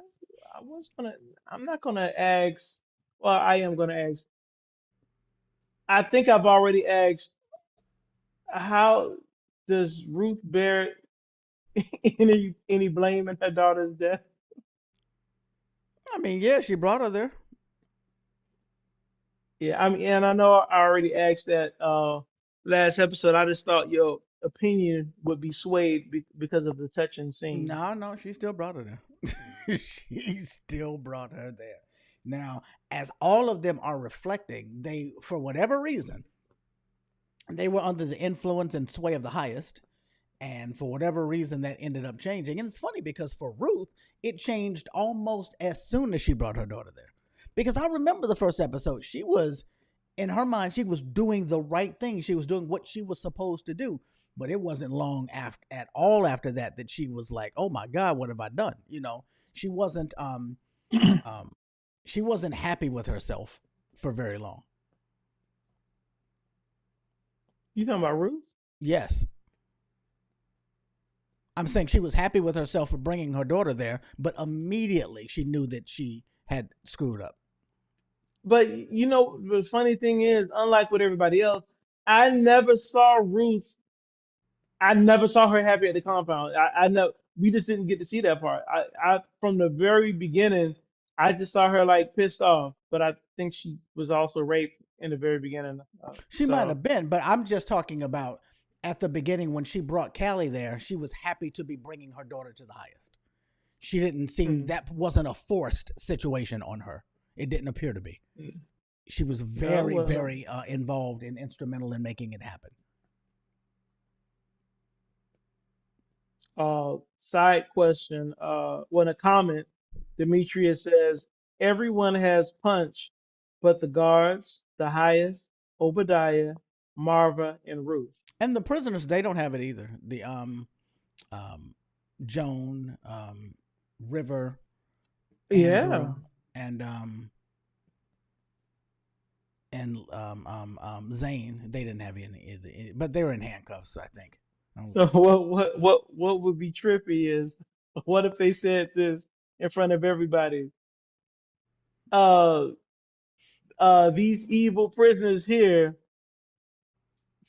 I was gonna, I'm not gonna ask. Well, I am gonna ask. I think I've already asked. How does Ruth bear any blame in her daughter's death? I mean, yeah, she brought her there. Yeah, I mean, and I know I already asked that last episode. I just thought your opinion would be swayed because of the touching scene. No, she still brought her there. She still brought her there. Now, as all of them are reflecting, they, for whatever reason, they were under the influence and sway of the highest. And for whatever reason, that ended up changing. And it's funny because for Ruth, it changed almost as soon as she brought her daughter there. Because I remember the first episode, she was, in her mind, she was doing the right thing. She was doing what she was supposed to do. But it wasn't long at all after that she was like, "Oh my God, what have I done?" She wasn't she wasn't happy with herself for very long. You talking about Ruth? Yes, I'm saying she was happy with herself for bringing her daughter there, but immediately she knew that she had screwed up. But the funny thing is, unlike with everybody else, I never saw Ruth. I never saw her happy at the compound. I know we just didn't get to see that part. I from the very beginning, I just saw her like pissed off. But I think she was also raped in the very beginning. She might So have been, but I'm just talking about at the beginning when she brought Callie there, she was happy to be bringing her daughter to the highest. She didn't seem, mm, that wasn't a forced situation on her. It didn't appear to be. mm. She was No, it very, wasn't. very involved and instrumental in making it happen. Side question. When a comment, Demetrius says everyone has punch, but the guards, the highest, Obadiah, Marva, and Ruth. And the prisoners, they don't have it either. The um, Joan, River, Yeah. Andrew, and Zane, they didn't have any either, but they were in handcuffs, I think. So what would be trippy is what if they said this in front of everybody? Uh these evil prisoners here,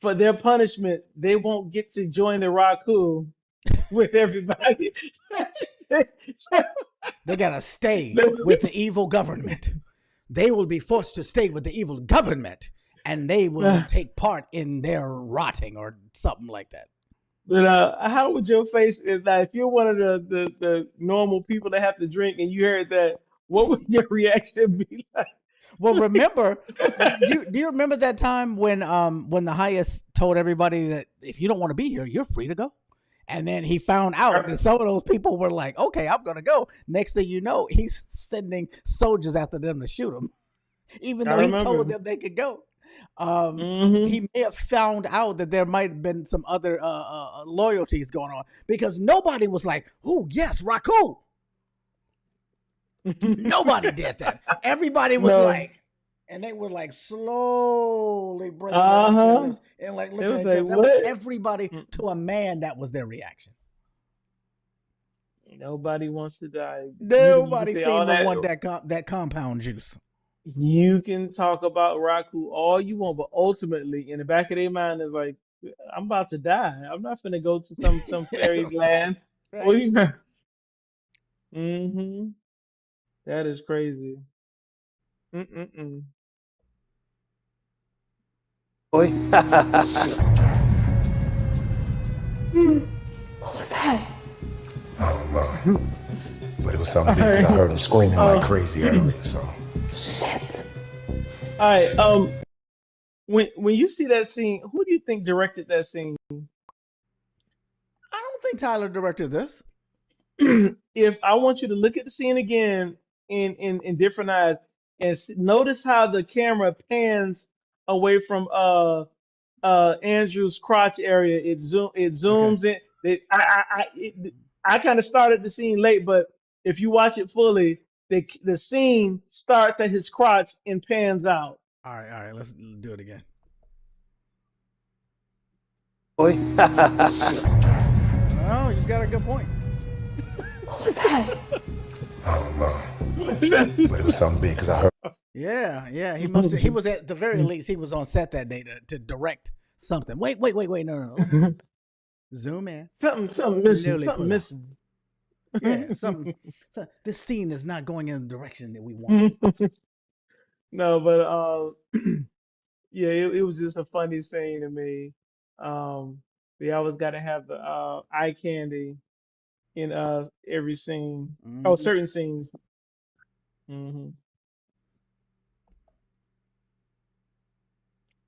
for their punishment, they won't get to join the Raku with everybody. They gotta stay with the evil government. They will be forced to stay with the evil government, and they will take part in their rotting or something like that. But how would your face if you're one of the normal people that have to drink and you heard that? What would your reaction be like? Well, remember, do you remember that time when the highest told everybody that if you don't want to be here, you're free to go, And then he found out that some of those people were like, okay, I'm going to go. Next thing you know, he's sending soldiers after them to shoot him, even I though he told remember. them they could go. Mm-hmm. He may have found out that there might have been some other loyalties going on because nobody was like, oh, yes, Raku. Nobody did that. Everybody was No. like, and they were like slowly bringing it up to their Uh-huh. lips and like It looking was at each like, other. That was what? everybody to a man. That was their reaction. Nobody wants to die. You can Nobody say all seemed to that. want that compound juice. You can talk about Raku all you want, but ultimately, in the back of their mind, is like, I'm about to die. I'm not gonna go to some fairy Right, land. What right. you? Mm-hmm. That is crazy. Mm-mm-mm. Boy. What was that? I don't know. But it was something All big because I right. heard him screaming like Uh, crazy earlier, so. Shit. all right. When you see that scene, who do you think directed that scene? I don't think Tyler directed this. If I want you to look at the scene again in different eyes and notice how the camera pans away from Andrew's crotch area, it Okay. zooms in. I kind of started the scene late, but if you watch it fully, the scene starts at his crotch and pans out. All right. Let's do it again. Boy. Oh, you got a good point. What was that? I don't know. But it was something big because I heard. Yeah. He must. He was at the very least. He was on set that day to direct something. Wait. No. Let's zoom in. Something missing. Slowly Something pull out. missing. Yeah. Something. So this scene is not going in the direction that we want. No, but yeah, it was just a funny scene to me. They always got to have the eye candy in every scene. Oh, Mm-hmm. certain scenes. Hmm.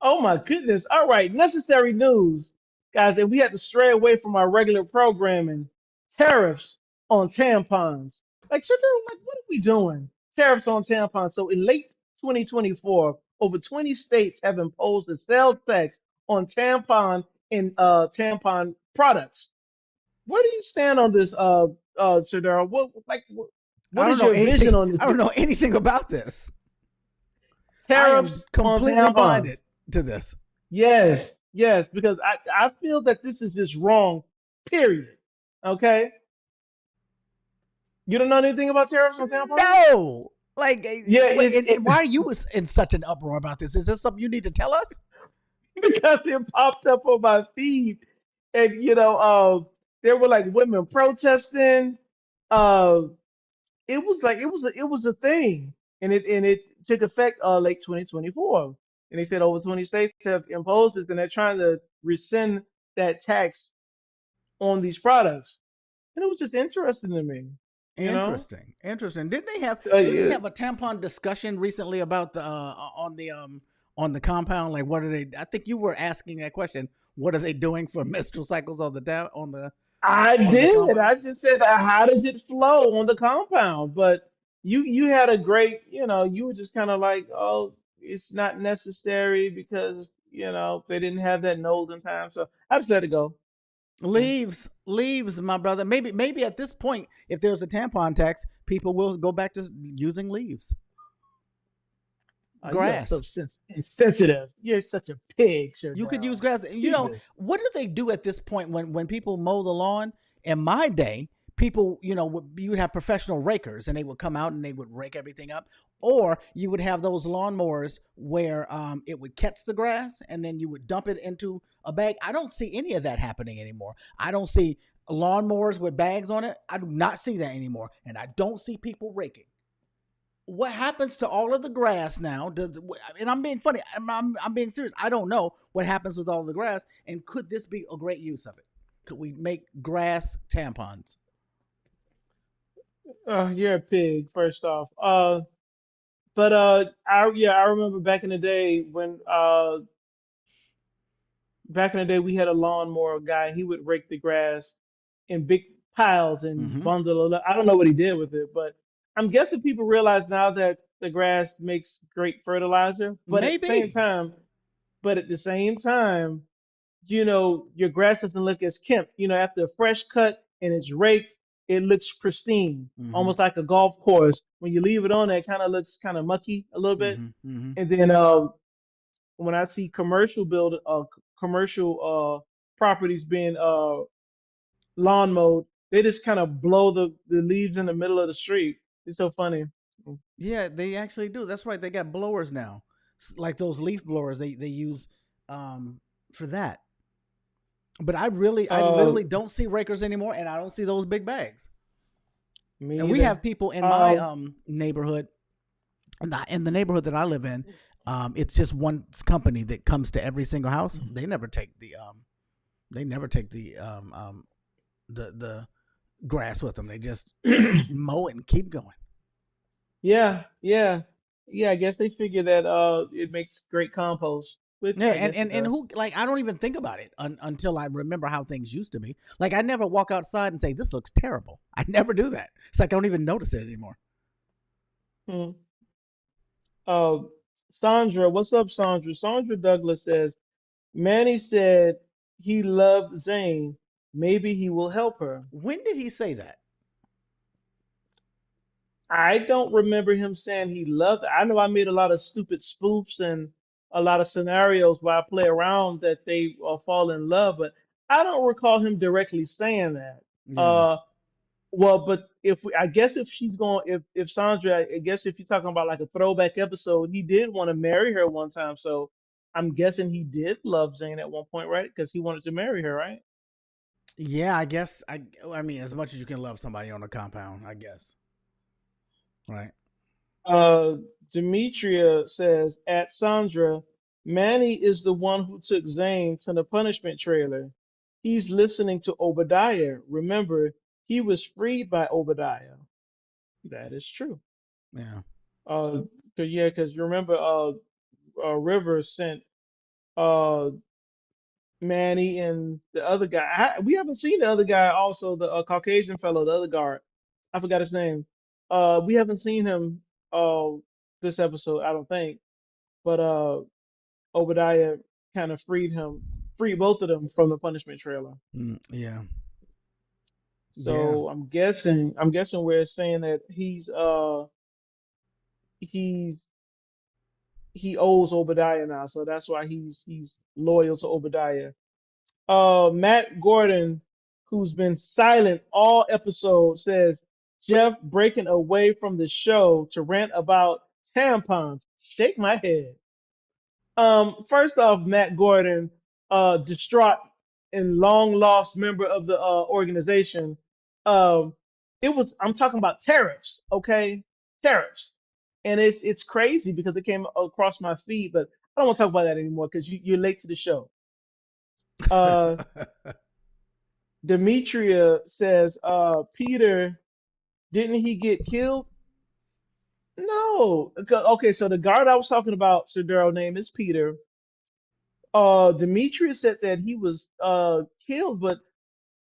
Oh my goodness! All right, necessary news, guys, and we had to stray away from our regular programming. Tariffs on tampons. Like, sugar, like, what are we doing? Tariffs on tampons. So in late 2024, over 20 states have imposed a sales tax on tampon products. Where do you stand on this, Sir Darrell? What I don't is know your anything. vision on I this? don't know anything about this. I am Tariffs on completely tampons. blinded to this. Yes, yes, because I feel that this is just wrong, period. Okay? You don't know anything about tariffs on tampons? No. Like, Yeah, wait, and why are you in such an uproar about this? Is this something you need to tell us? because it popped up on my feed, and there were like women protesting. Uh, it was like it was a thing, and it took effect late 2024, and they said over 20 states have imposed this, and they're trying to rescind that tax on these products. And it was just interesting to me, you know. Interesting. Didn't we Yeah, have a tampon discussion recently about the on the compound? Like, what are they? I think you were asking that question. What are they doing for menstrual cycles on the I on the did. compound? I just said, how does it flow on the compound? But you had a great, you were just kind of like, oh, it's not necessary because they didn't have that in the olden time. So I just let it go. Yeah. Leaves, my brother. Maybe at this point, if there's a tampon tax, people will go back to using leaves, You are so grass. insensitive. You're such a pig, Sir You could use Darrell. grass. Jesus. What do they do at this point when people mow the lawn? In my day, people, you would have professional rakers and they would come out and they would rake everything up. Or you would have those lawnmowers where it would catch the grass and then you would dump it into a bag. I don't see any of that happening anymore. I don't see lawnmowers with bags on it. I do not see that anymore. And I don't see people raking. What happens to all of the grass now? And I'm being funny. I'm being serious. I don't know what happens with all the grass. And could this be a great use of it? Could we make grass tampons? You're a pig, first off. But I remember back in the day we had a lawnmower guy. He would rake the grass. in big piles and Mm-hmm. bundle it up. I don't know what he did with it, but I'm guessing people realize now that the grass makes great fertilizer. Maybe. But at the same time, your grass doesn't look as kempt. After a fresh cut and it's raked, it looks pristine, Mm-hmm. almost like a golf course. When you leave it on there, it kind of looks kind of mucky a little bit. Mm-hmm. Mm-hmm. And then when I see commercial properties being lawn mowed, they just kind of blow the leaves in the middle of the street. It's so funny. Yeah, they actually do. That's right. They got blowers now, like those leaf blowers they use um, for that. But I Uh, literally don't see rakers anymore, and I don't see those big bags. And Me we either. have people in my Um, neighborhood, in the neighborhood that I live in. It's just one company that comes to every single house. They never take the grass with them. They just mow it and keep going. yeah, yeah, yeah. I guess they figure that it makes great compost, which Yeah, I and, guess it and, and does. who like I don't even think about it until I remember how things used to be. Like I never walk outside and say this looks terrible. I never do that. It's like I don't even notice it anymore. Hmm. Uh, Sandra, what's up, Sandra? Sandra Douglas says Manny said he loved Zane. Maybe he will help her. When did he say that? I don't remember him saying he loved. I know I made a lot of stupid spoofs and a lot of scenarios where I play around that they fall in love, but I don't recall him directly saying that. Yeah. Uh, well, but I guess if she's going, if Sandra, I guess if you're talking about like a throwback episode, he did want to marry her one time, so I'm guessing he did love Jane at one point, right? Because he wanted to marry her, right? Yeah, I guess I mean as much as you can love somebody on a compound, I guess. Right. Uh, Demetria says, at Sandra, Manny is the one who took Zane to the punishment trailer. He's listening to Obadiah. Remember, he was freed by Obadiah. That is true. Yeah. Uh, yeah, because remember, River sent uh Manny and the other guy. We haven't seen the other guy, also the Caucasian fellow, the other guard. I forgot his name. We haven't seen him uh this episode, I don't think. But Obadiah kind of freed both of them from the punishment trailer. Yeah. Yeah. So I'm guessing we're saying that he's he owes Obadiah now, so that's why he's loyal to Obadiah. Matt Gordon, who's been silent all episode, says Jeff breaking away from the show to rant about tampons. Shake my head. First off, Matt Gordon, distraught and long lost member of the organization. Um, I'm talking about tariffs, okay? Tariffs, and it's crazy because it came across my feed, but I don't want to talk about that anymore because you're late to the show. Uh, Demetria says, Peter, didn't he get killed? No. Okay, so the guard I was talking about, SirDarryl, name is Peter. Demetrius said that he was killed, but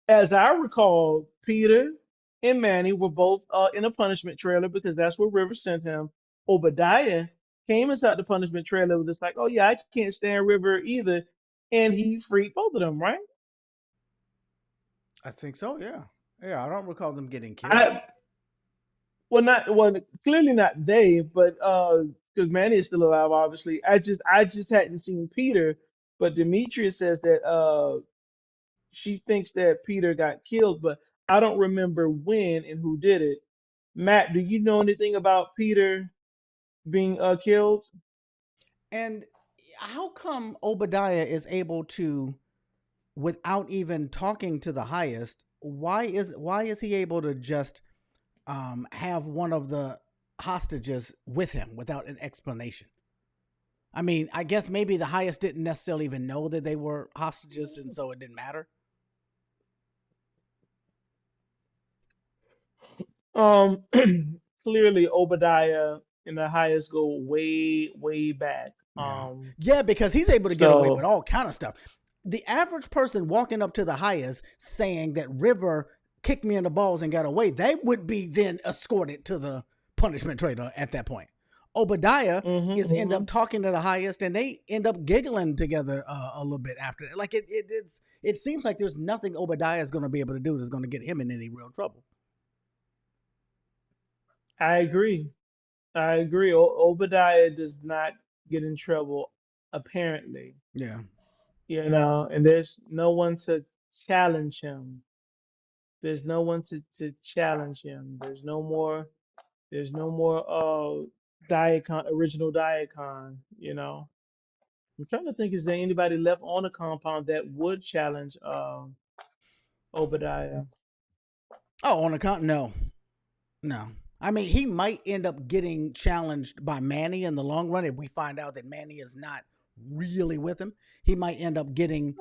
as I recall, Peter and Manny were both in a punishment trailer because that's where River sent him. Obadiah came inside the punishment trailer with just like, oh yeah, I can't stand River either, and he freed both of them, right? I think so, yeah. Yeah, I don't recall them getting killed. I well, clearly not they, but because Manny is still alive, obviously. I just hadn't seen Peter, but Demetrius says that she thinks that Peter got killed, but I don't remember when and who did it. Matt, do you know anything about Peter being killed? And how come Obadiah is able to, without even talking to the highest, why is he able to just have one of the hostages with him without an explanation? I mean, I guess maybe the highest didn't necessarily even know that they were hostages, and so it didn't matter. Um, Clearly Obadiah and the highest go way, way back. Yeah, yeah, because he's able to get away with So all kind of stuff. the average person walking up to the highest saying that River kicked me in the balls and got away, they would be then escorted to the punishment trailer at that point. Obadiah is end up talking to the highest, and they end up giggling together a little bit after. Like it seems like there's nothing Obadiah is going to be able to do that's going to get him in any real trouble. I agree. Obadiah does not get in trouble, apparently. Yeah. And there's no one to challenge him. There's no one to challenge him. There's no more Diacon, original Diacon. I'm trying to think, is there anybody left on the compound that would challenge Obadiah? Oh, on account? No. I mean, he might end up getting challenged by Manny in the long run if we find out that Manny is not really with him. He might end up getting,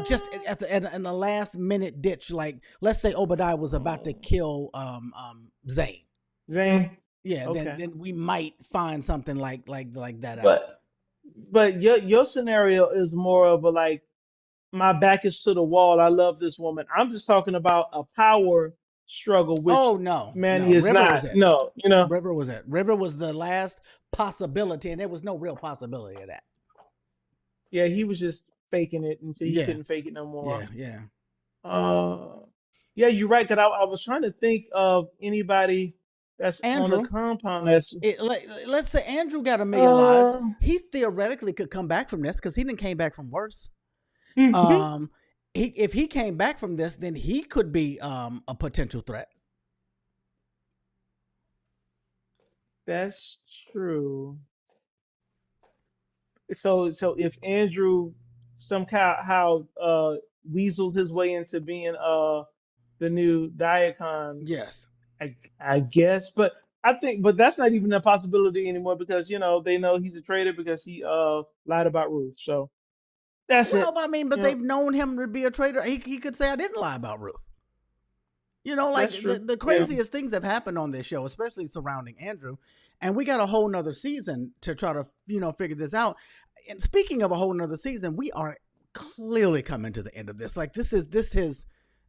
just in the last minute ditch. Like, let's say Obadiah was about to kill Zane. Yeah, Okay. then we might find something like that out. But your scenario is more of a like, my back is to the wall. I love this woman. I'm just talking about a power struggle, which No, Manny is River not. was it. No, River was it. River was the last possibility, and there was no real possibility of that. Yeah, he was just faking it until he couldn't fake it no more. Yeah. Yeah, you're right. Cause I was trying to think of anybody that's Andrew. on the compound. Let's say Andrew got 1 million lives. He theoretically could come back from this because he didn't came back from worse. If he came back from this, then he could be a potential threat. That's true. So if Andrew somehow weaseled his way into being the new Diacon, yes, I guess. But that's not even a possibility anymore because they know he's a traitor because he lied about Ruth. So that's it. I mean, but they've known him to be a traitor. He could say, I didn't lie about Ruth. Like the craziest things have happened on this show, especially surrounding Andrew. And we got a whole nother season to try to, figure this out. And speaking of a whole nother season, we are clearly coming to the end of this. Like this is,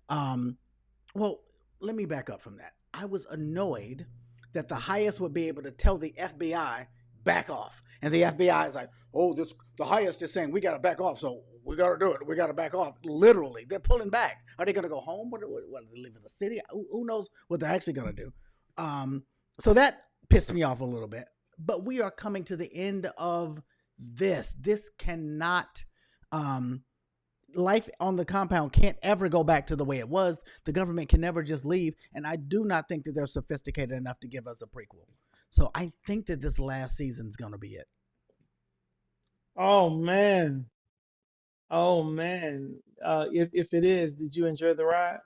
well, let me back up from that. I was annoyed that the highest would be able to tell the FBI back off. And the FBI is like, the highest is saying we got to back off. So we got to do it. We got to back off. Literally, they're pulling back. Are they going to go home? What are they leaving the city? Who knows what they're actually going to do? So that pissed me off a little bit. But we are coming to the end of this. This cannot, life on the compound can't ever go back to the way it was. The government can never just leave. And I do not think that they're sophisticated enough to give us a prequel. So I think that this last season's going to be it. Oh man. If it is, did you enjoy the ride?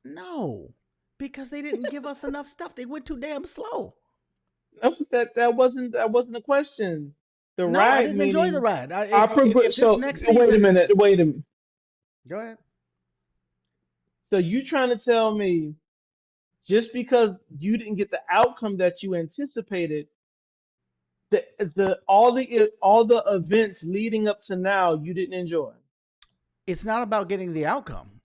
No, because they didn't give us enough stuff. They went too damn slow. That wasn't a question. The No, ride. I didn't enjoy the ride. Wait a minute. Go ahead. So you trying to tell me just because you didn't get the outcome that you anticipated, all the events leading up to now you didn't enjoy? It's not about getting the outcome.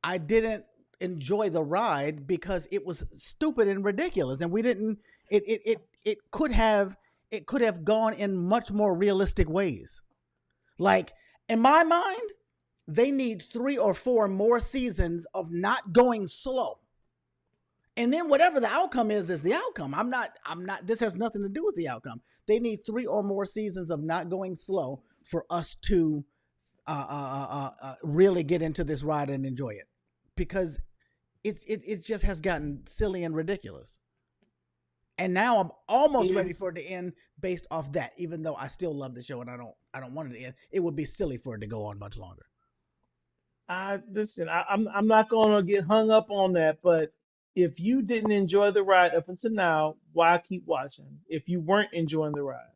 I didn't enjoy the ride because it was stupid and ridiculous, and we didn't. It could have gone in much more realistic ways. Like in my mind, they need 3 or 4 more seasons of not going slow. And then whatever the outcome is the outcome. I'm not, this has nothing to do with the outcome. They need 3 or more seasons of not going slow for us to really get into this ride and enjoy it. Because it just has gotten silly and ridiculous. And now I'm almost ready for it to end based off that, even though I still love the show and I don't want it to end. It would be silly for it to go on much longer. Listen, I'm not gonna get hung up on that, but if you didn't enjoy the ride up until now, why keep watching? If you weren't enjoying the ride,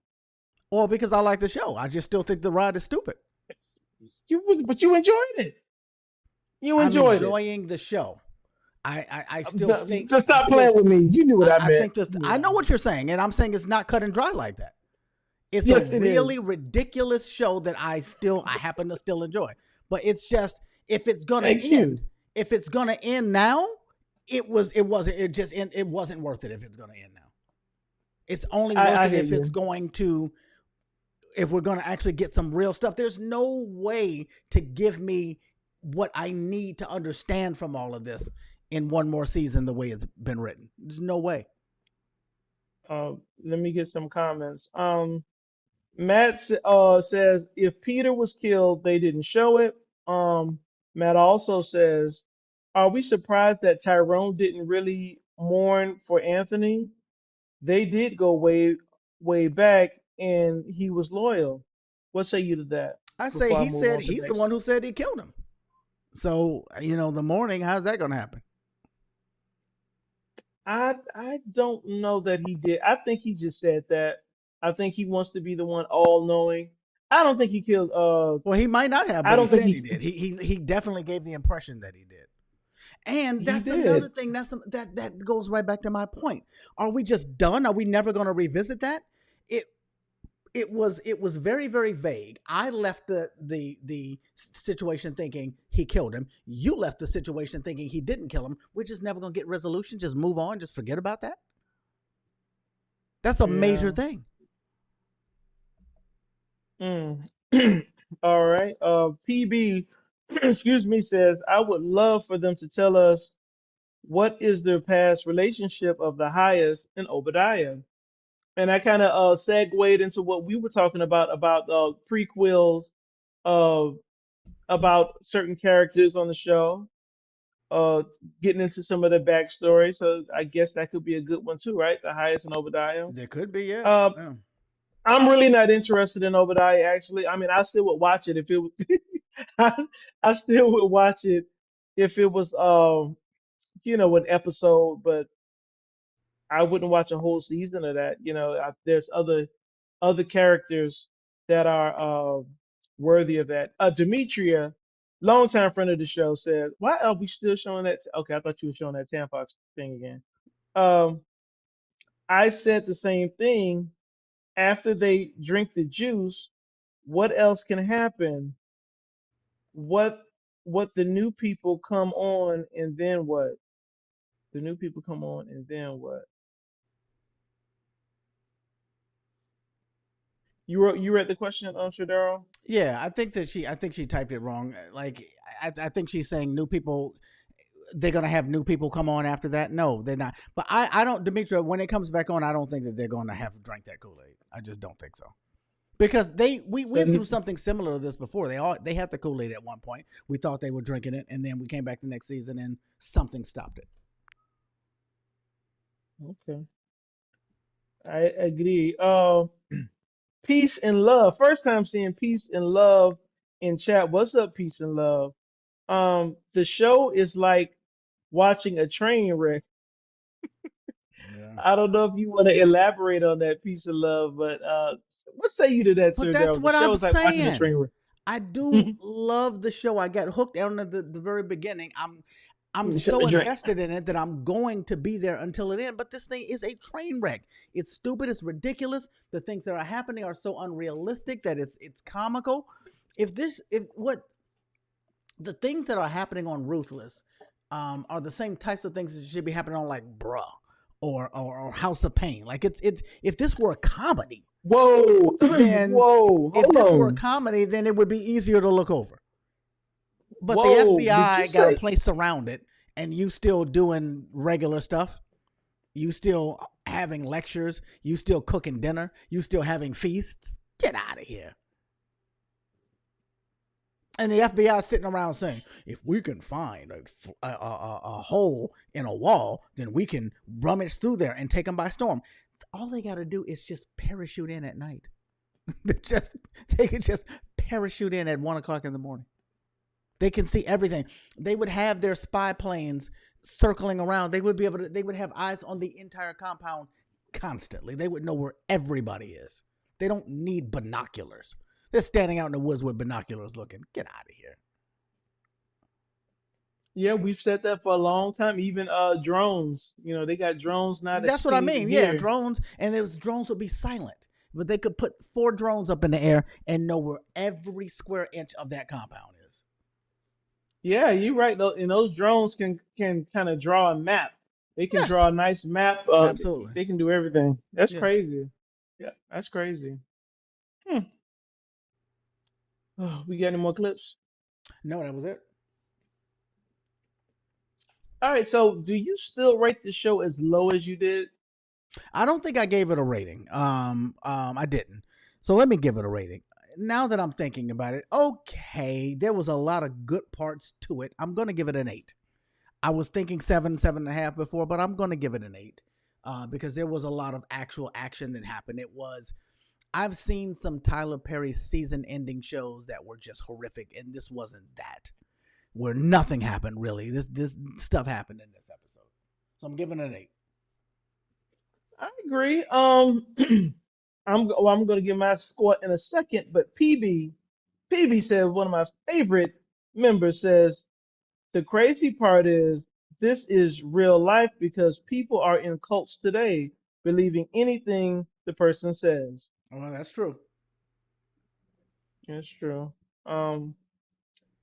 well, because I like the show. I just still think the ride is stupid. But you enjoyed it. I'm enjoying the show. I still think. Just stop playing with me. You knew what I meant. I know what you're saying, and I'm saying it's not cut and dry like that. It's a Yes, it is. really ridiculous show that I happen to still enjoy. But it's just, if it's gonna Thank you. now, it wasn't worth it if it's gonna end now. It's only worth I it hear if it's you. going to, if we're going to actually get some real stuff. There's no way to give me what I need to understand from all of this in one more season the way it's been written. There's no way. Let me get some comments. Matt says if Peter was killed, they didn't show it. Matt also says, are we surprised that Tyrone didn't really mourn for Anthony? They did go way back, and he was loyal. What say you to that? I say Before I move on to the he's the next. one who said he killed him. So, the morning, how's that going to happen? I don't know that he did. I think he just said that. I think he wants to be the one all knowing. I don't think he killed. Well, he might not have, I but he don't think said he did. He definitely gave the impression that he did. And he that's another did. thing. That goes right back to my point. Are we just done? Are we never going to revisit that? It it was very, very vague. I left the situation thinking he killed him. You left the situation thinking he didn't kill him. We're just never going to get resolution. Just move on. Just forget about that. That's a major Yeah. thing. Mm. All right. PB, excuse me, says I would love for them to tell us what is the past relationship of the highest and Obadiah. And I kind of segued into what we were talking about prequels, uh, about certain characters on the show, uh, getting into some of their backstory. So I guess that could be a good one too, right? The highest and Obadiah. There could be, yeah. Uh, Yeah. I'm really not interested in Obadiah, actually. I mean, I still would watch it if it was. I still would watch it if it was, an episode, but I wouldn't watch a whole season of that. There's other characters that are worthy of that. Demetria, longtime friend of the show, said, "Why are we still showing that?" Okay, I thought you were showing that Tampax thing again. Um, I said the same thing. After they drink the juice, what else can happen? What what the new people come on and then what? The new people come on and then what? You read the question, SirDarryl? Yeah, I think she typed it wrong. Like, I think she's saying new people, they're gonna have new people come on after that. No, they're not. But I don't, Demetria, when it comes back on, I don't think that they're gonna have drank that Kool-Aid. I just don't think so. Because we So went through something similar to this before. They had the Kool-Aid at one point. We thought they were drinking it, and then we came back the next season and something stopped it. okay, I agree. Peace and love. First time seeing peace and love in chat. What's up, peace and love? The show is like watching a train wreck. Yeah. I don't know if you want to elaborate on that piece of love, but what say you to that, But Sir that's Daryl? The what show I'm is like watching a saying. train wreck. I do love the show. I got hooked on the very beginning. I'm so Drink. invested in it that I'm going to be there until it ends. But this thing is a train wreck. It's stupid. It's ridiculous. The things that are happening are so unrealistic that it's comical. If what the things that are happening on Ruthless are the same types of things that should be happening on like Bruh or House of Pain. Like it's if this were a comedy, Whoa, then whoa, if hold this were a on. comedy, then it would be easier to look over. But the Whoa, did you FBI got a say? place surrounded, and you still doing regular stuff. You still having lectures. You still cooking dinner. You still having feasts. Get out of here. And the FBI sitting around saying, if we can find a hole in a wall, then we can rummage through there and take them by storm. All they got to do is just parachute in at night. They could just parachute in at 1:00 in the morning. They can see everything. They would have their spy planes circling around. They would have eyes on the entire compound constantly. They would know where everybody is. They don't need binoculars. They're standing out in the woods with binoculars looking. Get out of here. Yeah, we've said that for a long time. Even drones. They got drones now that That's what I can't even mean. Yeah, hear. drones, and those drones would be silent. but they could put 4 drones up in the air and know where every square inch of that compound is. Yeah, you're right. Though, and those drones can kind of draw a map. They can Yes, draw a nice map. absolutely. They can do everything. That's Yeah. crazy. Yeah, that's crazy. Hmm. Oh, we got any more clips? No, that was it. All right. So, do you still rate the show as low as you did? I don't think I gave it a rating. I didn't. So let me give it a rating. Now that I'm thinking about it, okay, there was a lot of good parts to it. I'm gonna give it an 8. I was thinking 7, 7.5 before, but I'm gonna give it an 8 because there was a lot of actual action that happened. I've seen some Tyler Perry season-ending shows that were just horrific, and this wasn't that. Where nothing happened really. This stuff happened in this episode, so I'm giving it an 8. I agree. I'm going to give my score in a second, but PB said one of my favorite members says the crazy part is this is real life because people are in cults today, believing anything the person says. Well, that's true. That's true. Um,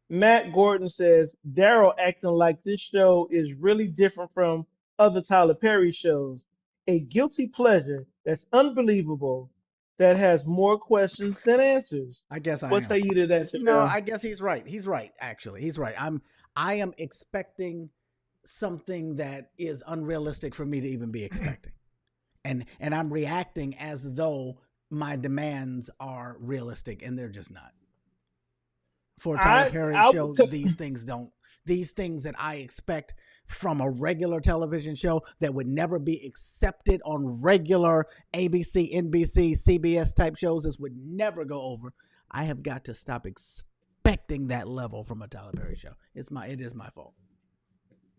Matt Gordon says Daryl acting like this show is really different from other Tyler Perry shows. A guilty pleasure that's unbelievable, that has more questions than answers. I guess I What am. say you to that, No, Cheryl? I guess he's right. He's right. Actually, he's right. I am expecting something that is unrealistic for me to even be expecting, and I'm reacting as though my demands are realistic, and they're just not. For a Tyler Perry I show, these things that I expect from a regular television show that would never be accepted on regular ABC, NBC, CBS type shows, this would never go over. I have got to stop expecting that level from a Tyler Perry show. It is my fault.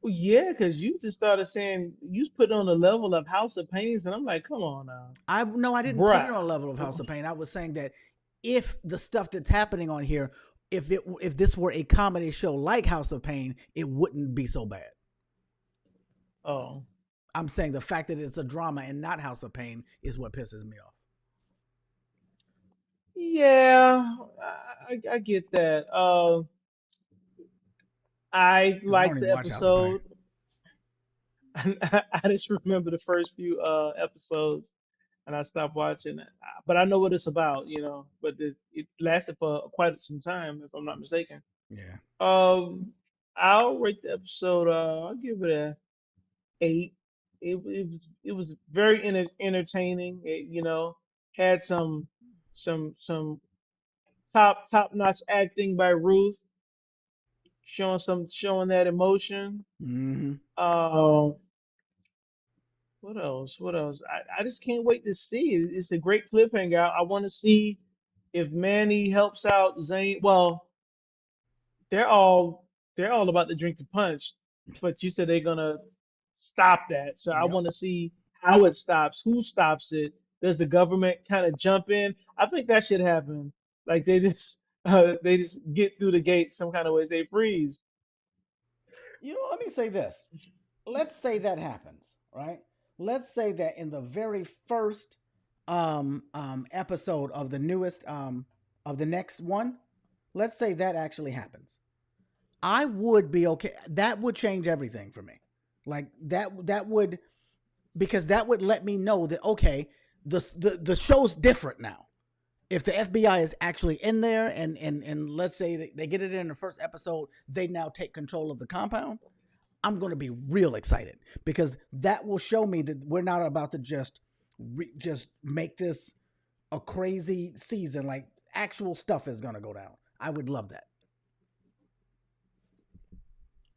Well, yeah, because you just started saying you put on the level of House of Pains, and I'm like, come on now, I didn't put it bruh. on a level of House of Pain. I was saying that if the stuff that's happening on here, if this were a comedy show like House of Pain, it wouldn't be so bad. Oh, I'm saying the fact that it's a drama and not House of Pain is what pisses me off. yeah, I get that. I Because I don't liked even the watch House of Pain. episode. I just remember the first few episodes, and I stopped watching it. But I know what it's about, But it lasted for quite some time, if I'm not mistaken. Yeah. Um, I'll rate the episode. I'll give it a 8. It was very entertaining. It, had some top notch acting by Ruth, showing that emotion. Mm-hmm. Um, What else? What else? I just can't wait to see it. It's a great cliffhanger. I want to see if Manny helps out Zane. Well, they're all they're all about to drink the punch, but you said they're gonna stop that. So I Yep. want to see how it stops, who stops it. Does the government kind of jump in? I think that should happen. Like they just get through the gate some kind of ways. They freeze. Let me say this. Let's say that happens, right? Let's say that in the very first episode of the newest of the next one, let's say that actually happens. I would be okay. That would change everything for me. Like that would, because that would let me know that okay, the show's different now. If the FBI is actually in there and let's say they get it in the first episode, they now take control of the compound. I'm going to be real excited because that will show me that we're not about to just make this a crazy season. Like actual stuff is going to go down. I would love that.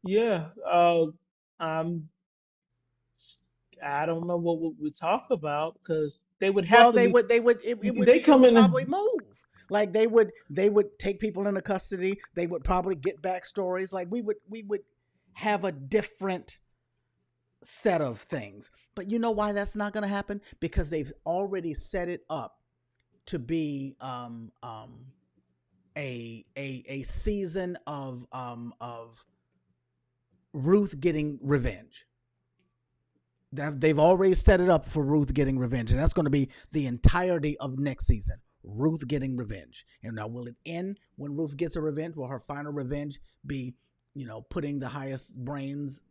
Yeah. I'm I don't know what we talk about because they would have Well, to be. They it come would probably in. move. Like they would take people into custody. They would probably get backstories. Like we would have a different set of things. But you know why that's not going to happen? Because they've already set it up to be a season of Ruth getting revenge. They've already set it up for Ruth getting revenge, and that's going to be the entirety of next season. Ruth getting revenge. And now, will it end when Ruth gets a revenge? Will her final revenge be, putting the highest brains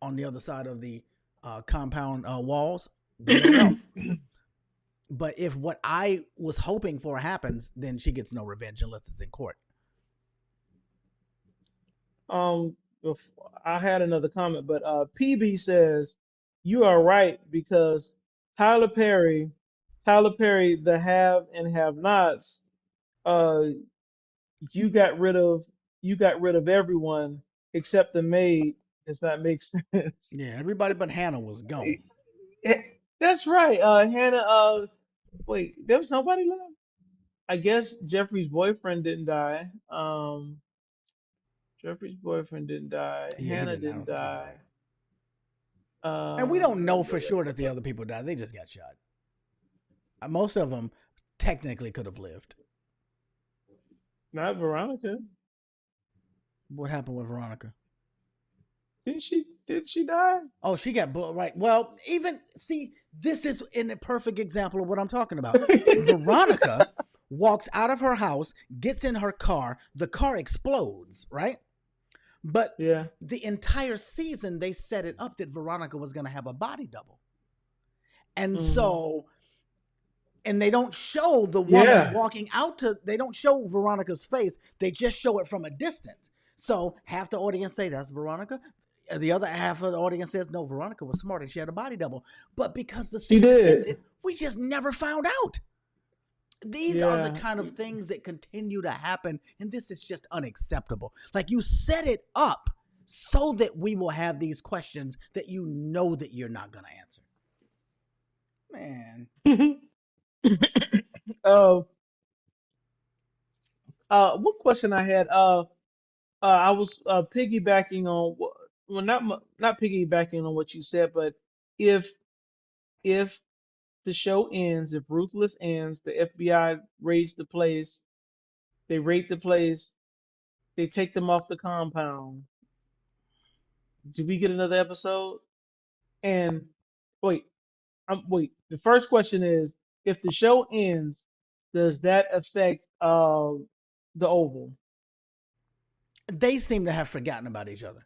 on the other side of the compound walls? We don't know. But if what I was hoping for happens, then she gets no revenge unless it's in court. Um, I had another comment, but PB says you are right because Tyler Perry, the have and have nots. Uh, you got rid of everyone except the maid. Does that make sense? Yeah, everybody but Hannah was gone. Eh, That's right. Hannah. Wait, there was nobody left. I guess Jeffrey's boyfriend didn't die. Jeffrey's boyfriend didn't die. Yeah, he Hannah didn't. I didn't don't think he died. die. And we don't Blah, know blah, for blah, sure blah, that the blah. other people died. They just got shot. Most of them technically could have lived. Not Veronica. What happened with Veronica? Did she? Did she die? Oh, she got right. Well, even see, this is a perfect example of what I'm talking about. Veronica walks out of her house, gets in her car, the car explodes, right? But Yeah. the entire season they set it up that Veronica was going to have a body double. And so, and they don't show the woman walking out they don't show Veronica's face. They just show it from a distance. So half the audience say that's Veronica. The other half of the audience says, no, Veronica was smart and she had a body double. But because the season ended, we just never found out. These are the kind of things that continue to happen. And this is just unacceptable. Like, you set it up so that we will have these questions that you know that you're not going to answer. Man. What question I had? I was piggybacking on well, not piggybacking on what you said, but if if the show ends, if Ruthless ends, the FBI raids the place, they raid the place, they take them off the compound. Do we get another episode? And wait, wait. The first question is, if the show ends, does that affect the Oval? They seem to have forgotten about each other.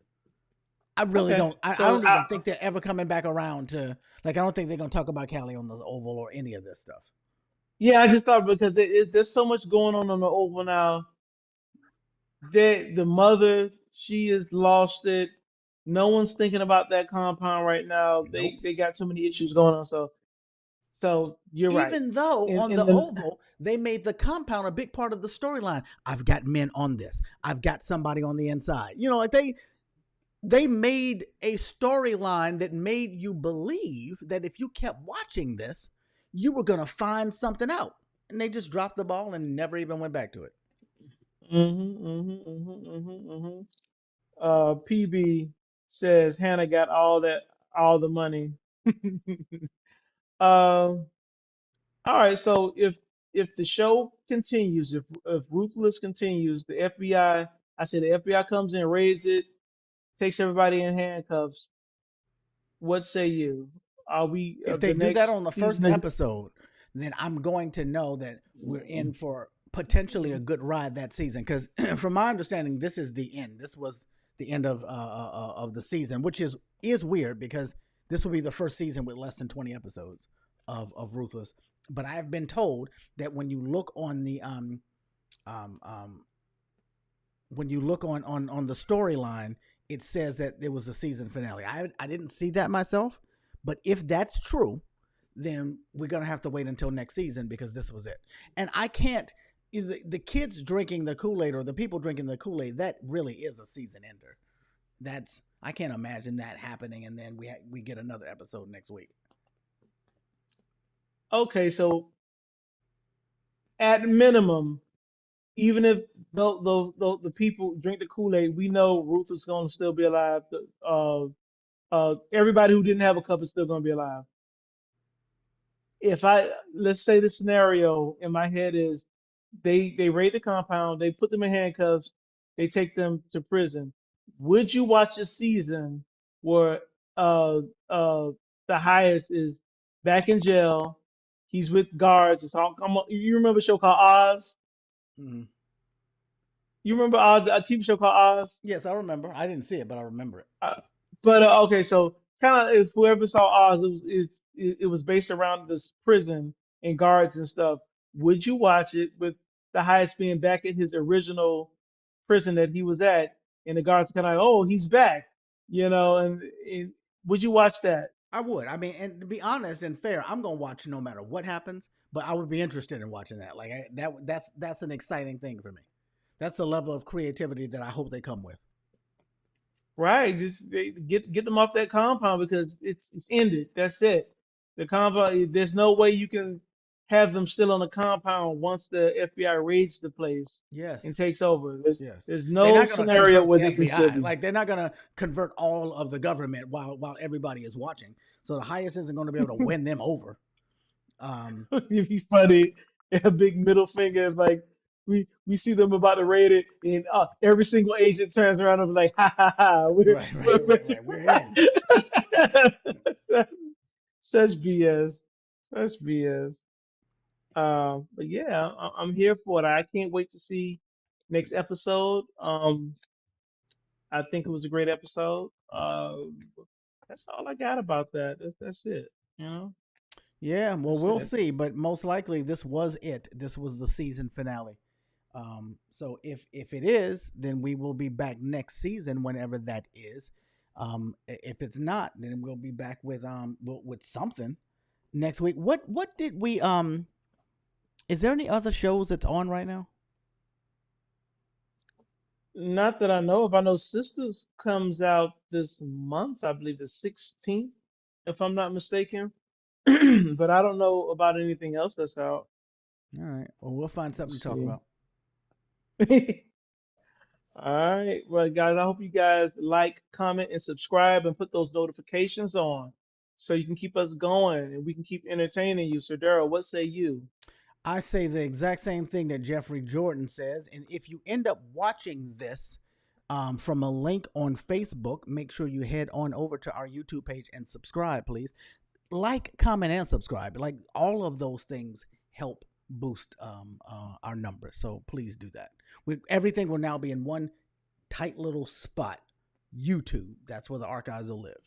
I really Okay, don't. I so don't even think they're ever coming back around to, like, I don't think they're going to talk about Callie on the Oval or any of this stuff. yeah, I just thought because there's so much going on the Oval now. The mother, she has lost it. No one's thinking about that compound right now. Nope. They got too many issues going on. So you're right. Even though on In the the Oval, they made the compound a big part of the storyline. I've got men on this. I've got somebody on the inside. Like they made a storyline that made you believe that if you kept watching this, you were going to find something out. And they just dropped the ball and never even went back to it. PB says Hannah got all the money. All right, so if the show continues, if Ruthless continues, the FBI, I said the FBI comes in, raids it, takes everybody in handcuffs. What say you? Are we If they the do that next on the first season? episode, then I'm going to know that we're in for potentially a good ride that season. Because from my understanding, this is the end. This was the end of the season, which is weird because this will be the first season with less than 20 episodes of Ruthless. But I have been told that when you look on the when you look on the storyline, it says that there was a season finale. I didn't see that myself, but if that's true, then we're gonna have to wait until next season because this was it. And I can't. The kids drinking the Kool-Aid or the people drinking the Kool-Aid, that really is a season ender. I can't imagine that happening, and then we get another episode next week. Okay, so at minimum, even if the people drink the Kool-Aid, we know Ruth is going to still be alive. Everybody who didn't have a cup is still going to be alive. If let's say the scenario in my head is they raid the compound, they put them in handcuffs, they take them to prison. Would you watch a season where uh uh the highest is back in jail. He's with guards. It's all come on. You remember a show called Oz? Hmm. You remember Oz, a TV show called Oz? Yes, I remember. I didn't see it, but I remember it. But okay, so kind of if whoever saw Oz, it was based around this prison and guards and stuff. Would you watch it with the highest being back in his original prison that he was at, and the guards kind of like, oh, he's back, and would you watch that? I would. I mean, and to be honest and fair, I'm gonna watch no matter what happens. But I would be interested in watching that. Like that's an exciting thing for me. That's a level of creativity that I hope they come with. Right, just get them off that compound because it's ended. That's it. The compound. There's no way you can have them still on the compound once the FBI raids the place and Yes. takes over. There's Yes. there's They're no not going to scenario convert where the they can still FBI. be. Like they're not going to convert all of the government while everybody is watching. So the highest isn't going to be able to win them over. It'd be funny. A big middle finger, like we see them about to raid it, and every single agent turns around and be like, ha ha ha, Right, right, right, right. We're in. such BS, such BS. But yeah, I'm here for it. I can't wait to see next episode. I think it was a great episode. That's all I got about that. That's it. You know, Yeah, well, that's we'll it. see, but most likely this was it. This was the season finale. So if it is, then we will be back next season, whenever that is. If it's not, then we'll be back with something next week. What did we Is there any other shows that's on right now? Not that I know of. I know Sisters comes out this month. I believe the 16th, if I'm not mistaken. But I don't know about anything else that's out. All right. Well, we'll find something Let's to talk see. about. All right. Well, guys, I hope you guys like, comment, and subscribe and put those notifications on so you can keep us going and we can keep entertaining you. Sir Darrell, what say you? I say the exact same thing that Jeffrey Jordan says. And if you end up watching this from a link on Facebook, make sure you head on over to our YouTube page and subscribe, please. Like, comment, and subscribe. Like, all of those things help boost our numbers. So please do that. Everything will now be in one tight little spot. YouTube. That's where the archives will live.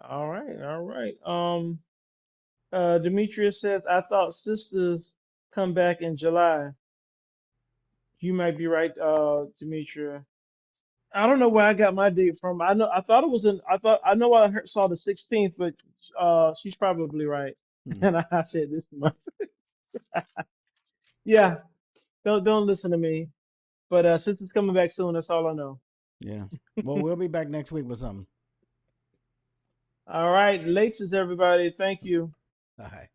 All right. All right. Demetrius says, I thought Sisters come back in July. You might be right, Demetria. I don't know where I got my date from. I thought it was in. I know saw the 16th, but she's probably right. Hmm. And I said this month. Yeah, don't listen to me. But since it's coming back soon, that's all I know. Yeah. Well, we'll be back next week with something. All right, laces, everybody. Thank you. All right.